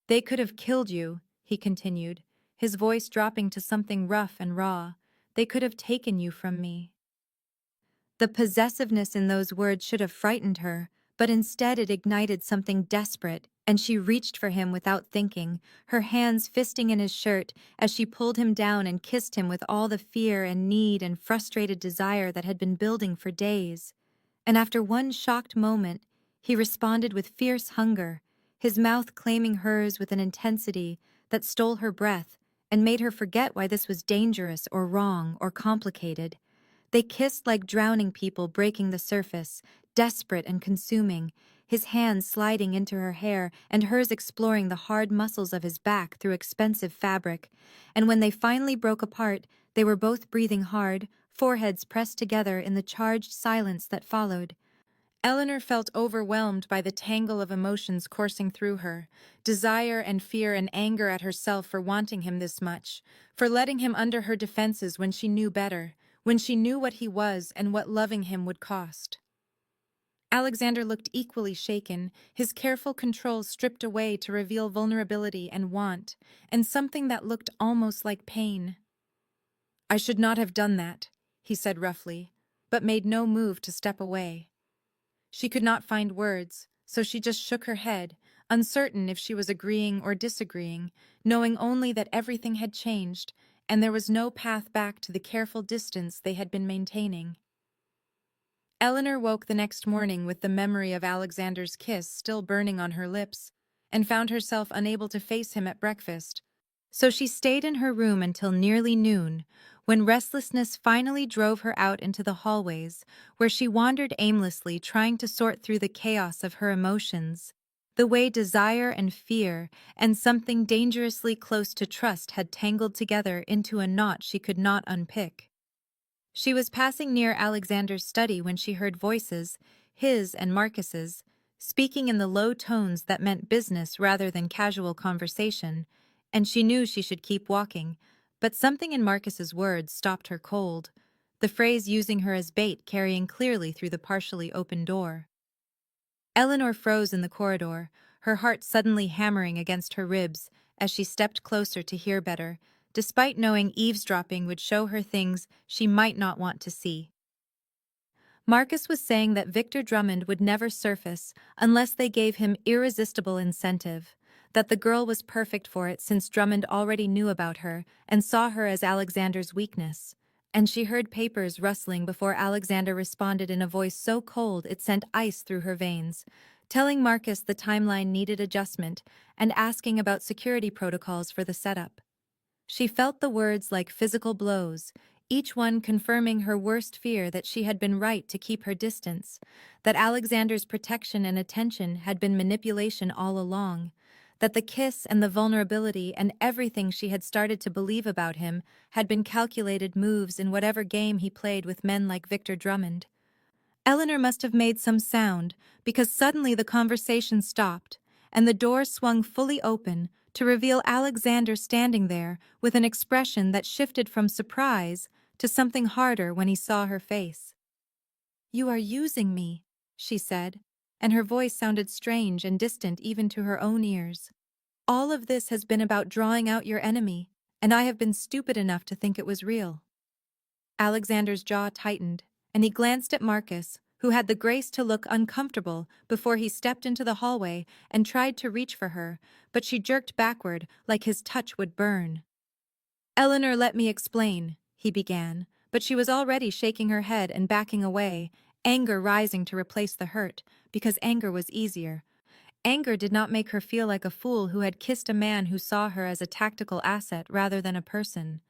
Speaker 1: "They could have killed you," he continued, his voice dropping to something rough and raw. "They could have taken you from me." The possessiveness in those words should have frightened her, but instead it ignited something desperate, and she reached for him without thinking, her hands fisting in his shirt as she pulled him down and kissed him with all the fear and need and frustrated desire that had been building for days. And after one shocked moment, he responded with fierce hunger, his mouth claiming hers with an intensity that stole her breath and made her forget why this was dangerous or wrong or complicated. They kissed like drowning people breaking the surface, desperate and consuming, his hands sliding into her hair and hers exploring the hard muscles of his back through expensive fabric. And when they finally broke apart, they were both breathing hard, foreheads pressed together in the charged silence that followed. Eleanor felt overwhelmed by the tangle of emotions coursing through her, desire and fear and anger at herself for wanting him this much, for letting him under her defenses when she knew better, when she knew what he was and what loving him would cost. Alexander looked equally shaken, his careful control stripped away to reveal vulnerability and want, and something that looked almost like pain. "I should not have done that," he said roughly, but made no move to step away. She could not find words, so she just shook her head, uncertain if she was agreeing or disagreeing, knowing only that everything had changed, and there was no path back to the careful distance they had been maintaining. Eleanor woke the next morning with the memory of Alexander's kiss still burning on her lips, and found herself unable to face him at breakfast. So she stayed in her room until nearly noon, when restlessness finally drove her out into the hallways, where she wandered aimlessly trying to sort through the chaos of her emotions, the way desire and fear and something dangerously close to trust had tangled together into a knot she could not unpick. She was passing near Alexander's study when she heard voices, his and Marcus's, speaking in the low tones that meant business rather than casual conversation, and she knew she should keep walking, but something in Marcus's words stopped her cold, the phrase using her as bait carrying clearly through the partially open door. Eleanor froze in the corridor, her heart suddenly hammering against her ribs as she stepped closer to hear better, despite knowing eavesdropping would show her things she might not want to see. Marcus was saying that Victor Drummond would never surface unless they gave him irresistible incentive, that the girl was perfect for it since Drummond already knew about her and saw her as Alexander's weakness. And she heard papers rustling before Alexander responded in a voice so cold it sent ice through her veins, telling Marcus the timeline needed adjustment and asking about security protocols for the setup. She felt the words like physical blows, each one confirming her worst fear that she had been right to keep her distance, that Alexander's protection and attention had been manipulation all along, that the kiss and the vulnerability and everything she had started to believe about him had been calculated moves in whatever game he played with men like Victor Drummond. Eleanor must have made some sound, because suddenly the conversation stopped, and the door swung fully open to reveal Alexander standing there with an expression that shifted from surprise to something harder when he saw her face. "You are using me," she said, and her voice sounded strange and distant even to her own ears. "All of this has been about drawing out your enemy, and I have been stupid enough to think it was real." Alexander's jaw tightened, and he glanced at Marcus, who had the grace to look uncomfortable before he stepped into the hallway and tried to reach for her, but she jerked backward like his touch would burn. "Eleanor, let me explain," he began, but she was already shaking her head and backing away, anger rising to replace the hurt, because anger was easier. Anger did not make her feel like a fool who had kissed a man who saw her as a tactical asset rather than a person.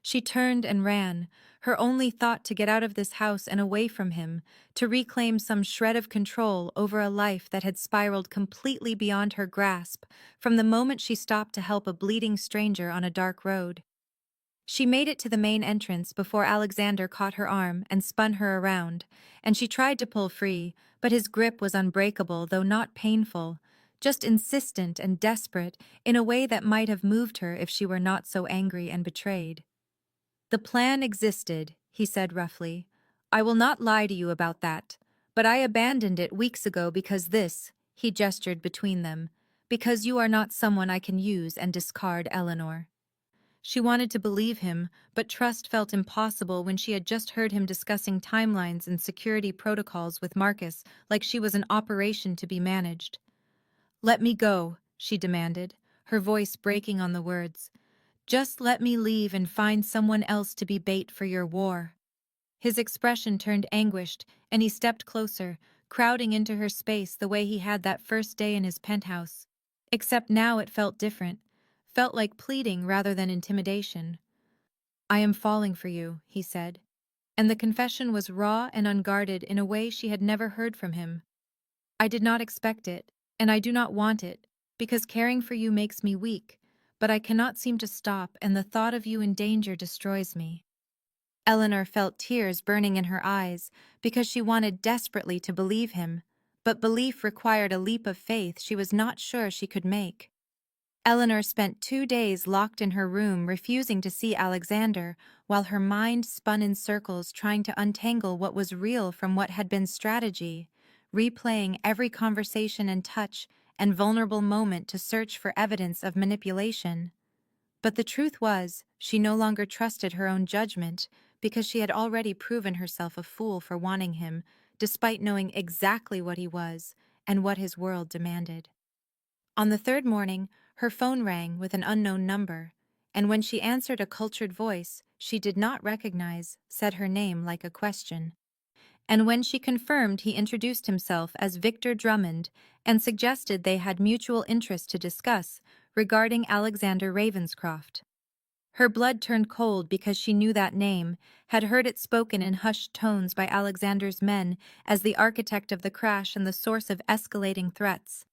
Speaker 1: She turned and ran, her only thought to get out of this house and away from him, to reclaim some shred of control over a life that had spiraled completely beyond her grasp from the moment she stopped to help a bleeding stranger on a dark road. She made it to the main entrance before Alexander caught her arm and spun her around, and she tried to pull free, but his grip was unbreakable, though not painful, just insistent and desperate in a way that might have moved her if she were not so angry and betrayed. "The plan existed," he said roughly. "I will not lie to you about that, but I abandoned it weeks ago because he gestured between them, because you are not someone I can use and discard, Eleanor." She wanted to believe him, but trust felt impossible when she had just heard him discussing timelines and security protocols with Marcus like she was an operation to be managed. "Let me go," she demanded, her voice breaking on the words. "Just let me leave and find someone else to be bait for your war." His expression turned anguished, and he stepped closer, crowding into her space the way he had that first day in his penthouse. Except now it felt different, felt like pleading rather than intimidation. "I am falling for you," he said, and the confession was raw and unguarded in a way she had never heard from him. "I did not expect it, and I do not want it, because caring for you makes me weak, but I cannot seem to stop, and the thought of you in danger destroys me." Eleanor felt tears burning in her eyes because she wanted desperately to believe him, but belief required a leap of faith she was not sure she could make. Eleanor spent 2 days locked in her room refusing to see Alexander, while her mind spun in circles trying to untangle what was real from what had been strategy, replaying every conversation and touch and vulnerable moment to search for evidence of manipulation. But the truth was, she no longer trusted her own judgment because she had already proven herself a fool for wanting him, despite knowing exactly what he was, and what his world demanded. On the third morning, her phone rang with an unknown number, and when she answered a cultured voice she did not recognize, said her name like a question. And when she confirmed, he introduced himself as Victor Drummond and suggested they had mutual interest to discuss regarding Alexander Ravenscroft. Her blood turned cold because she knew that name, had heard it spoken in hushed tones by Alexander's men as the architect of the crash and the source of escalating threats.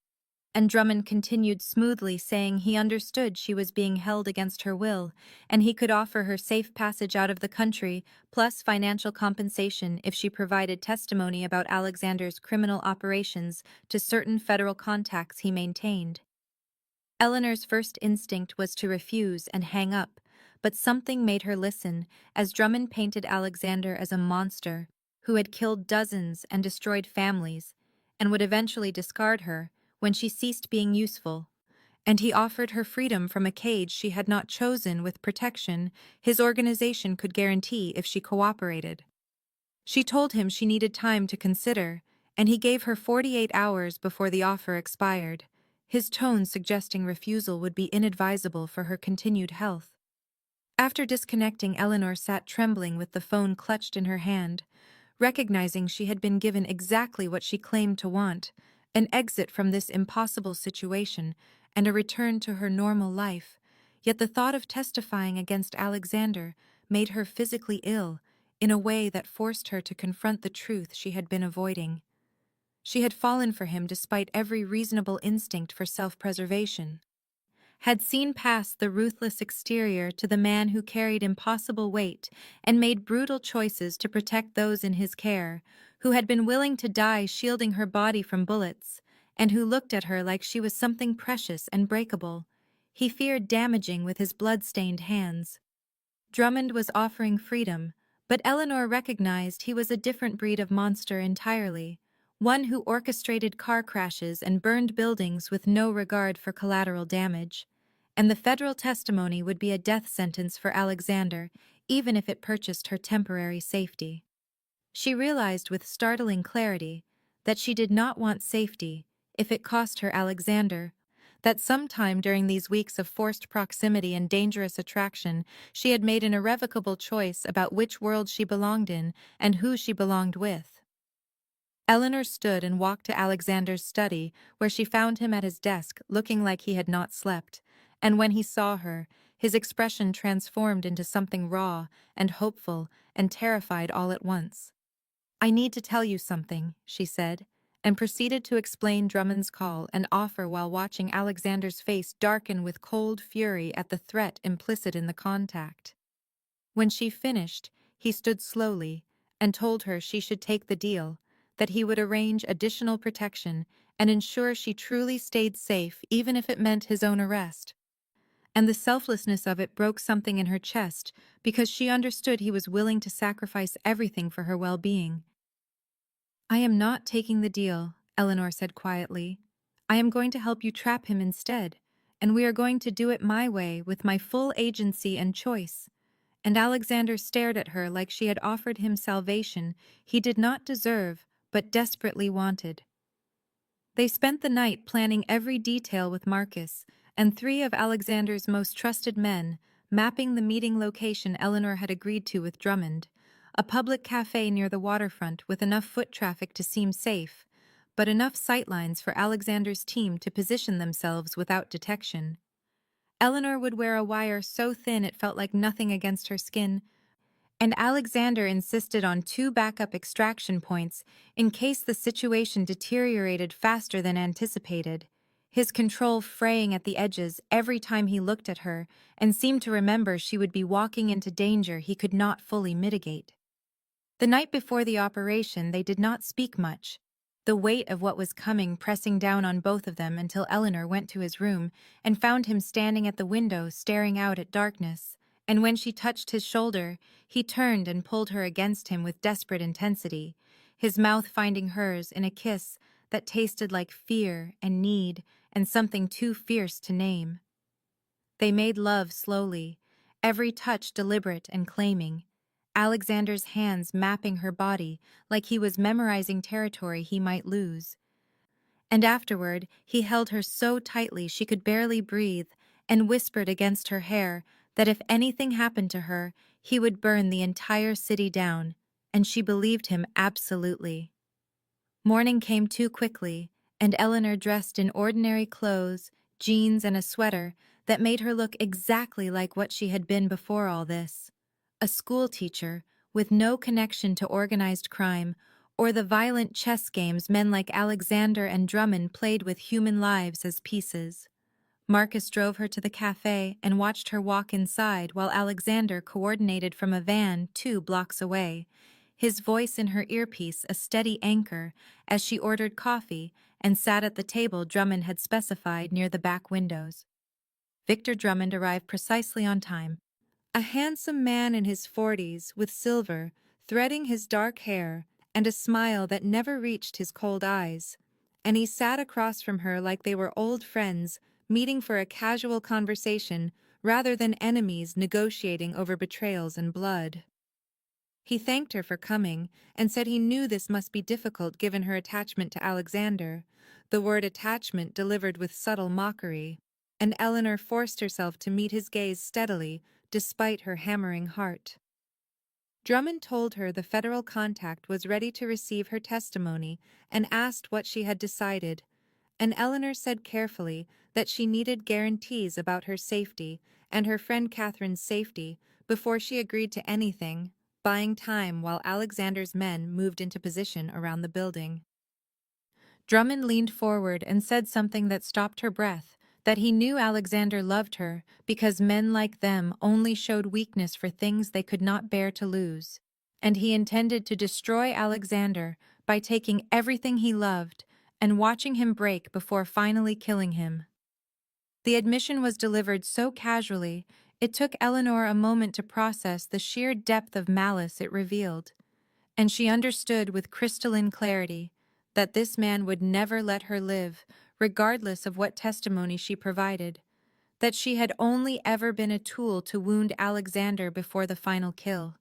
Speaker 1: And Drummond continued smoothly, saying he understood she was being held against her will, and he could offer her safe passage out of the country, plus financial compensation if she provided testimony about Alexander's criminal operations to certain federal contacts he maintained. Eleanor's first instinct was to refuse and hang up, but something made her listen as Drummond painted Alexander as a monster who had killed dozens and destroyed families, and would eventually discard her when she ceased being useful. And he offered her freedom from a cage she had not chosen with protection his organization could guarantee if she cooperated. She told him she needed time to consider, and he gave her 48 hours before the offer expired, his tone suggesting refusal would be inadvisable for her continued health. After disconnecting, Eleanor sat trembling with the phone clutched in her hand, recognizing she had been given exactly what she claimed to want, an exit from this impossible situation and a return to her normal life. Yet the thought of testifying against Alexander made her physically ill in a way that forced her to confront the truth she had been avoiding. She had fallen for him despite every reasonable instinct for self-preservation, had seen past the ruthless exterior to the man who carried impossible weight and made brutal choices to protect those in his care, who had been willing to die shielding her body from bullets, and who looked at her like she was something precious and breakable. He feared damaging with his blood-stained hands. Drummond was offering freedom, but Eleanor recognized he was a different breed of monster entirely, one who orchestrated car crashes and burned buildings with no regard for collateral damage. And the federal testimony would be a death sentence for Alexander, even if it purchased her temporary safety. She realized with startling clarity that she did not want safety if it cost her Alexander, that sometime during these weeks of forced proximity and dangerous attraction, she had made an irrevocable choice about which world she belonged in and who she belonged with. Eleanor stood and walked to Alexander's study, where she found him at his desk, looking like he had not slept, and when he saw her, his expression transformed into something raw and hopeful and terrified all at once. "I need to tell you something," she said, and proceeded to explain Drummond's call and offer while watching Alexander's face darken with cold fury at the threat implicit in the contact. When she finished, he stood slowly and told her she should take the deal, that he would arrange additional protection and ensure she truly stayed safe even if it meant his own arrest. And the selflessness of it broke something in her chest because she understood he was willing to sacrifice everything for her well-being. "I am not taking the deal," Eleanor said quietly. "I am going to help you trap him instead, and we are going to do it my way with my full agency and choice." And Alexander stared at her like she had offered him salvation he did not deserve but desperately wanted. They spent the night planning every detail with Marcus and 3 of Alexander's most trusted men, mapping the meeting location Eleanor had agreed to with Drummond, a public cafe near the waterfront with enough foot traffic to seem safe, but enough sightlines for Alexander's team to position themselves without detection. Eleanor would wear a wire so thin it felt like nothing against her skin, and Alexander insisted on 2 backup extraction points in case the situation deteriorated faster than anticipated, his control fraying at the edges every time he looked at her and seemed to remember she would be walking into danger he could not fully mitigate. The night before the operation, they did not speak much, the weight of what was coming pressing down on both of them until Eleanor went to his room and found him standing at the window staring out at darkness, and when she touched his shoulder, he turned and pulled her against him with desperate intensity, his mouth finding hers in a kiss that tasted like fear and need and something too fierce to name. They made love slowly, every touch deliberate and claiming, Alexander's hands mapping her body like he was memorizing territory he might lose. And afterward, he held her so tightly she could barely breathe and whispered against her hair that if anything happened to her, he would burn the entire city down, and she believed him absolutely. Morning came too quickly, and Eleanor dressed in ordinary clothes, jeans and a sweater that made her look exactly like what she had been before all this. A school teacher, with no connection to organized crime, or the violent chess games men like Alexander and Drummond played with human lives as pieces. Marcus drove her to the cafe and watched her walk inside while Alexander coordinated from a van 2 blocks away, his voice in her earpiece a steady anchor as she ordered coffee and sat at the table Drummond had specified near the back windows. Victor Drummond arrived precisely on time. A handsome man in his 40s with silver, threading his dark hair and a smile that never reached his cold eyes. And he sat across from her like they were old friends, meeting for a casual conversation rather than enemies negotiating over betrayals and blood. He thanked her for coming and said he knew this must be difficult given her attachment to Alexander, the word attachment delivered with subtle mockery, and Eleanor forced herself to meet his gaze steadily despite her hammering heart. Drummond told her the federal contact was ready to receive her testimony and asked what she had decided, and Eleanor said carefully that she needed guarantees about her safety and her friend Catherine's safety before she agreed to anything, buying time while Alexander's men moved into position around the building. Drummond leaned forward and said something that stopped her breath, that he knew Alexander loved her because men like them only showed weakness for things they could not bear to lose, and he intended to destroy Alexander by taking everything he loved and watching him break before finally killing him. The admission was delivered so casually, it took Eleanor a moment to process the sheer depth of malice it revealed, and she understood with crystalline clarity that this man would never let her live, regardless of what testimony she provided, that she had only ever been a tool to wound Alexander before the final kill.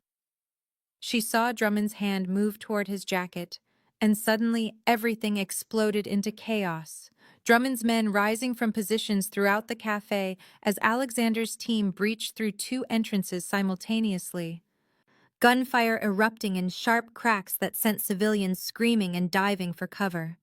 Speaker 1: She saw Drummond's hand move toward his jacket, and suddenly everything exploded into chaos. Drummond's men rising from positions throughout the cafe as Alexander's team breached through 2 entrances simultaneously. Gunfire erupting in sharp cracks that sent civilians screaming and diving for cover.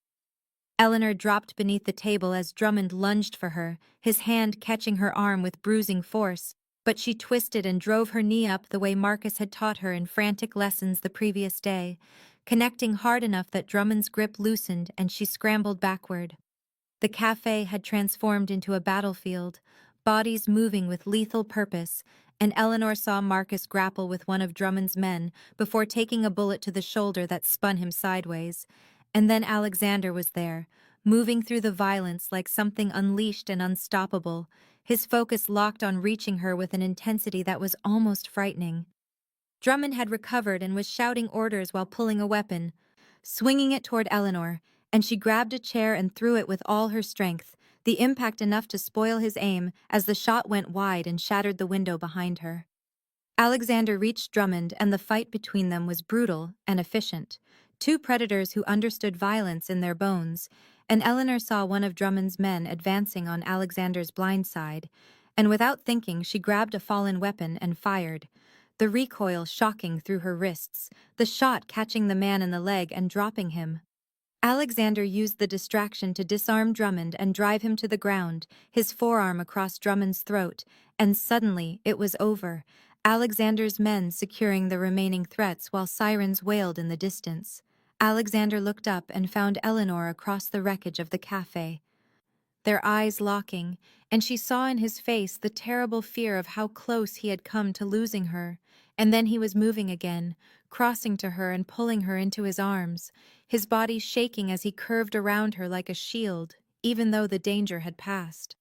Speaker 1: Eleanor dropped beneath the table as Drummond lunged for her, his hand catching her arm with bruising force, but she twisted and drove her knee up the way Marcus had taught her in frantic lessons the previous day, connecting hard enough that Drummond's grip loosened and she scrambled backward. The cafe had transformed into a battlefield, bodies moving with lethal purpose, and Eleanor saw Marcus grapple with one of Drummond's men before taking a bullet to the shoulder that spun him sideways. And then Alexander was there, moving through the violence like something unleashed and unstoppable, his focus locked on reaching her with an intensity that was almost frightening. Drummond had recovered and was shouting orders while pulling a weapon, swinging it toward Eleanor, and she grabbed a chair and threw it with all her strength, the impact enough to spoil his aim as the shot went wide and shattered the window behind her. Alexander reached Drummond, and the fight between them was brutal and efficient, 2 predators who understood violence in their bones, and Eleanor saw one of Drummond's men advancing on Alexander's blind side, and without thinking she grabbed a fallen weapon and fired, the recoil shocking through her wrists, the shot catching the man in the leg and dropping him. Alexander used the distraction to disarm Drummond and drive him to the ground, his forearm across Drummond's throat, and suddenly it was over, Alexander's men securing the remaining threats while sirens wailed in the distance. Alexander looked up and found Eleanor across the wreckage of the cafe, their eyes locking, and she saw in his face the terrible fear of how close he had come to losing her. And then he was moving again, crossing to her and pulling her into his arms, his body shaking as he curved around her like a shield, even though the danger had passed.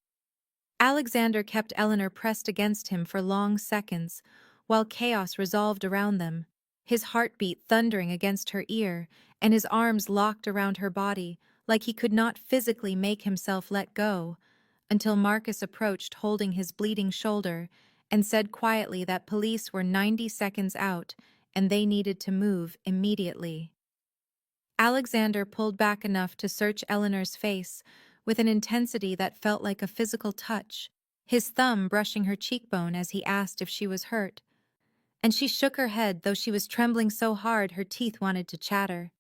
Speaker 1: Alexander kept Eleanor pressed against him for long seconds, while chaos resolved around them, his heartbeat thundering against her ear, and his arms locked around her body, like he could not physically make himself let go, until Marcus approached holding his bleeding shoulder and said quietly that police were 90 seconds out and they needed to move immediately. Alexander pulled back enough to search Eleanor's face with an intensity that felt like a physical touch, his thumb brushing her cheekbone as he asked if she was hurt. And she shook her head, though she was trembling so hard her teeth wanted to chatter.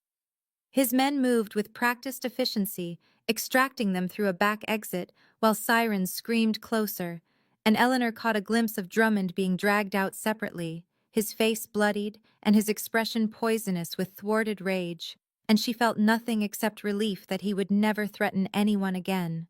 Speaker 1: His men moved with practiced efficiency, extracting them through a back exit while sirens screamed closer, and Eleanor caught a glimpse of Drummond being dragged out separately, his face bloodied and his expression poisonous with thwarted rage, and she felt nothing except relief that he would never threaten anyone again.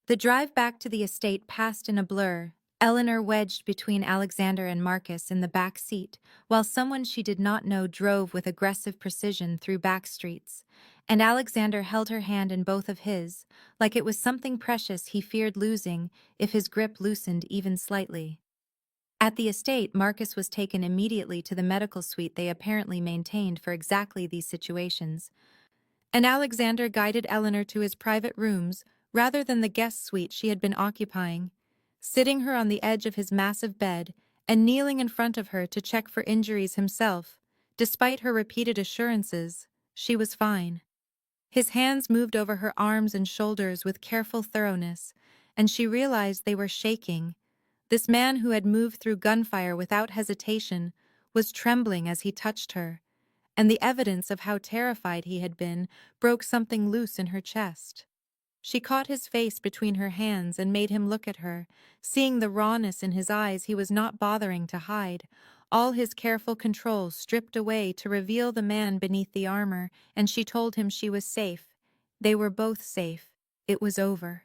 Speaker 1: The drive back to the estate passed in a blur, Eleanor wedged between Alexander and Marcus in the back seat, while someone she did not know drove with aggressive precision through back streets, and Alexander held her hand in both of his, like it was something precious he feared losing if his grip loosened even slightly. At the estate, Marcus was taken immediately to the medical suite they apparently maintained for exactly these situations, and Alexander guided Eleanor to his private rooms rather than the guest suite she had been occupying, sitting her on the edge of his massive bed and kneeling in front of her to check for injuries himself. Despite her repeated assurances, she was fine. His hands moved over her arms and shoulders with careful thoroughness, and she realized they were shaking. This man who had moved through gunfire without hesitation was trembling as he touched her, and the evidence of how terrified he had been broke something loose in her chest. She caught his face between her hands and made him look at her, seeing the rawness in his eyes he was not bothering to hide, all his careful control stripped away to reveal the man beneath the armor, and she told him she was safe. They were both safe. It was over.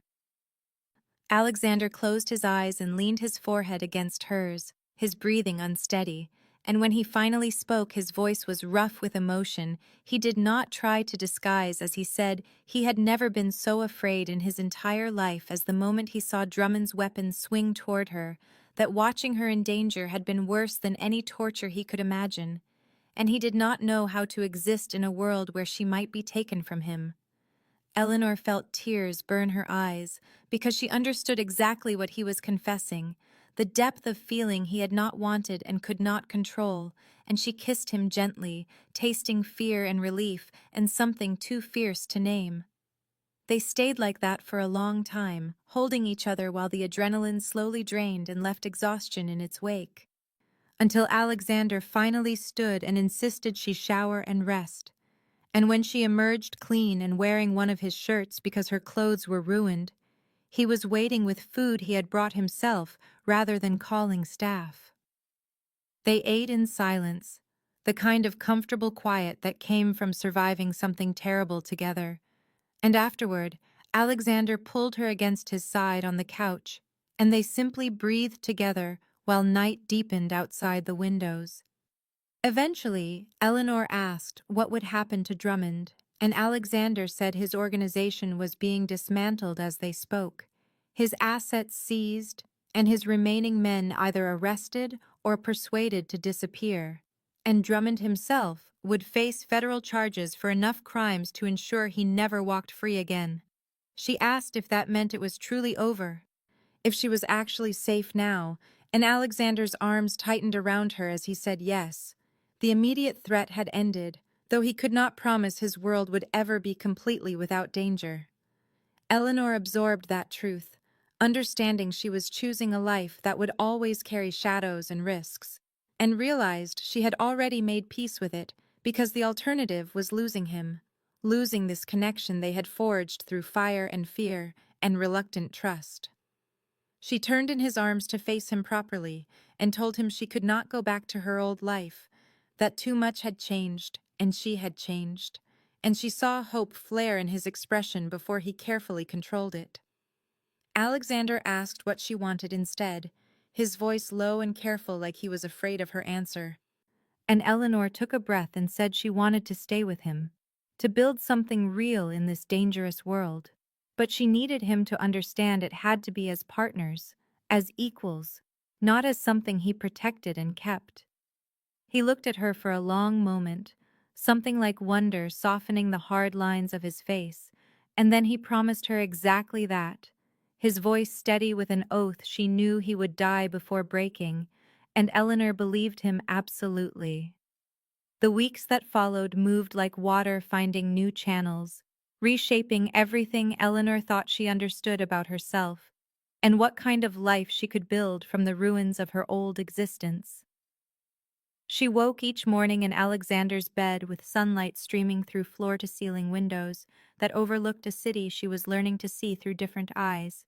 Speaker 1: Alexander closed his eyes and leaned his forehead against hers, his breathing unsteady, and when he finally spoke his voice was rough with emotion. He did not try to disguise as he said he had never been so afraid in his entire life as the moment he saw Drummond's weapon swing toward her, that watching her in danger had been worse than any torture he could imagine, and he did not know how to exist in a world where she might be taken from him. Eleanor felt tears burn her eyes because she understood exactly what he was confessing, the depth of feeling he had not wanted and could not control, and she kissed him gently, tasting fear and relief and something too fierce to name. They stayed like that for a long time, holding each other while the adrenaline slowly drained and left exhaustion in its wake, until Alexander finally stood and insisted she shower and rest. And when she emerged clean and wearing one of his shirts because her clothes were ruined, he was waiting with food he had brought himself rather than calling staff. They ate in silence, the kind of comfortable quiet that came from surviving something terrible together. And afterward, Alexander pulled her against his side on the couch, and they simply breathed together while night deepened outside the windows. Eventually, Eleanor asked what would happen to Drummond, and Alexander said his organization was being dismantled as they spoke, his assets seized, and his remaining men either arrested or persuaded to disappear. And Drummond himself would face federal charges for enough crimes to ensure he never walked free again. She asked if that meant it was truly over, if she was actually safe now, and Alexander's arms tightened around her as he said yes. The immediate threat had ended, though he could not promise his world would ever be completely without danger. Eleanor absorbed that truth, understanding she was choosing a life that would always carry shadows and risks, and realized she had already made peace with it because the alternative was losing him, losing this connection they had forged through fire and fear and reluctant trust. She turned in his arms to face him properly and told him she could not go back to her old life, that too much had changed, and she had changed, and she saw hope flare in his expression before he carefully controlled it. Alexander asked what she wanted instead, his voice low and careful like he was afraid of her answer. And Eleanor took a breath and said she wanted to stay with him, to build something real in this dangerous world. But she needed him to understand it had to be as partners, as equals, not as something he protected and kept. He looked at her for a long moment, something like wonder softening the hard lines of his face, and then he promised her exactly that, his voice steady with an oath she knew he would die before breaking, and Eleanor believed him absolutely. The weeks that followed moved like water finding new channels, reshaping everything Eleanor thought she understood about herself and what kind of life she could build from the ruins of her old existence. She woke each morning in Alexander's bed with sunlight streaming through floor-to-ceiling windows that overlooked a city she was learning to see through different eyes.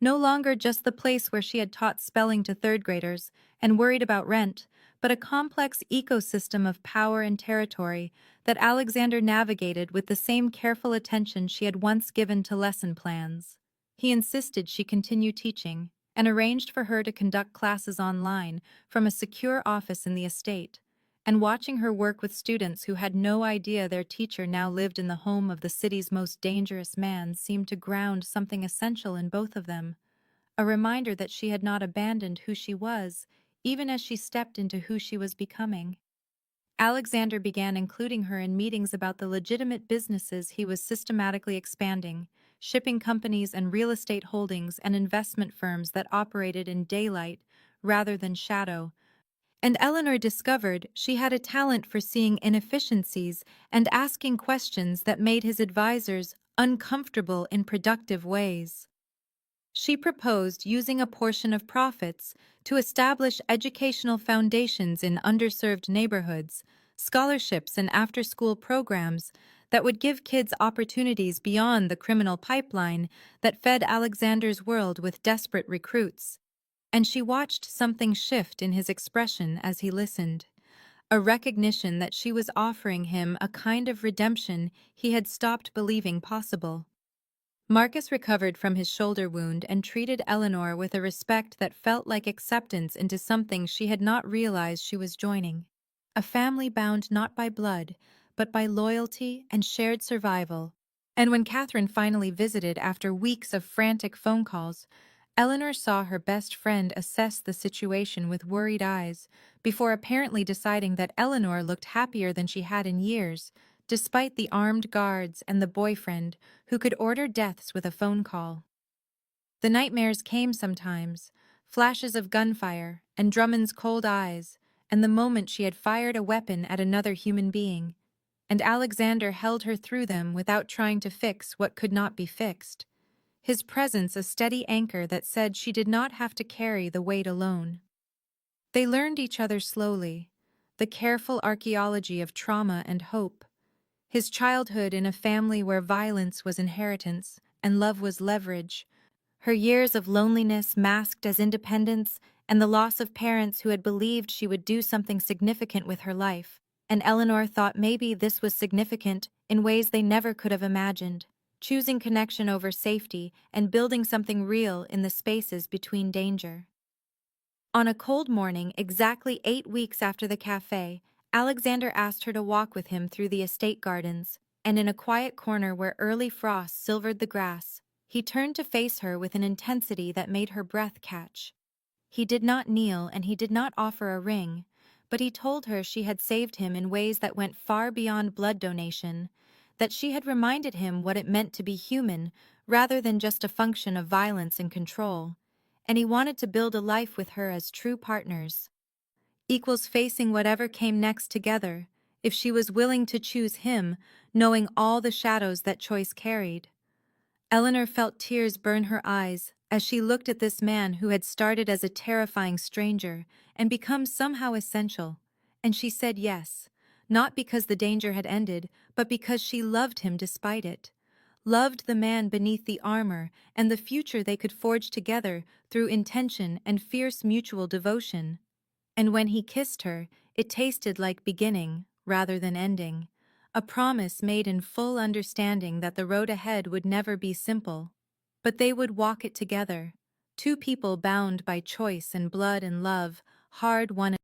Speaker 1: No longer just the place where she had taught spelling to third graders and worried about rent, but a complex ecosystem of power and territory that Alexander navigated with the same careful attention she had once given to lesson plans. He insisted she continue teaching and arranged for her to conduct classes online from a secure office in the estate. And watching her work with students who had no idea their teacher now lived in the home of the city's most dangerous man seemed to ground something essential in both of them, a reminder that she had not abandoned who she was, even as she stepped into who she was becoming. Alexander began including her in meetings about the legitimate businesses he was systematically expanding, shipping companies and real estate holdings and investment firms that operated in daylight rather than shadow. And Eleanor discovered she had a talent for seeing inefficiencies and asking questions that made his advisors uncomfortable in productive ways. She proposed using a portion of profits to establish educational foundations in underserved neighborhoods, scholarships and after-school programs that would give kids opportunities beyond the criminal pipeline that fed Alexander's world with desperate recruits. And she watched something shift in his expression as he listened, a recognition that she was offering him a kind of redemption he had stopped believing possible. Marcus recovered from his shoulder wound and treated Eleanor with a respect that felt like acceptance into something she had not realized she was joining. A family bound not by blood, but by loyalty and shared survival. And when Catherine finally visited after weeks of frantic phone calls, Eleanor saw her best friend assess the situation with worried eyes, before apparently deciding that Eleanor looked happier than she had in years, despite the armed guards and the boyfriend who could order deaths with a phone call. The nightmares came sometimes, flashes of gunfire and Drummond's cold eyes, and the moment she had fired a weapon at another human being, and Alexander held her through them without trying to fix what could not be fixed, his presence a steady anchor that said she did not have to carry the weight alone. They learned each other slowly, the careful archaeology of trauma and hope. His childhood in a family where violence was inheritance and love was leverage, her years of loneliness masked as independence, and the loss of parents who had believed she would do something significant with her life. And Eleanor thought maybe this was significant in ways they never could have imagined, choosing connection over safety and building something real in the spaces between danger. On a cold morning, exactly 8 weeks after the cafe, Alexander asked her to walk with him through the estate gardens, and in a quiet corner where early frost silvered the grass, he turned to face her with an intensity that made her breath catch. He did not kneel and he did not offer a ring, but he told her she had saved him in ways that went far beyond blood donation, that she had reminded him what it meant to be human rather than just a function of violence and control, and he wanted to build a life with her as true partners, equals facing whatever came next together, if she was willing to choose him, knowing all the shadows that choice carried. Eleanor felt tears burn her eyes as she looked at this man who had started as a terrifying stranger and become somehow essential, and she said yes, not because the danger had ended, but because she loved him despite it. Loved the man beneath the armor and the future they could forge together through intention and fierce mutual devotion. And when he kissed her, it tasted like beginning rather than ending, a promise made in full understanding that the road ahead would never be simple. But they would walk it together, two people bound by choice and blood and love, hard won.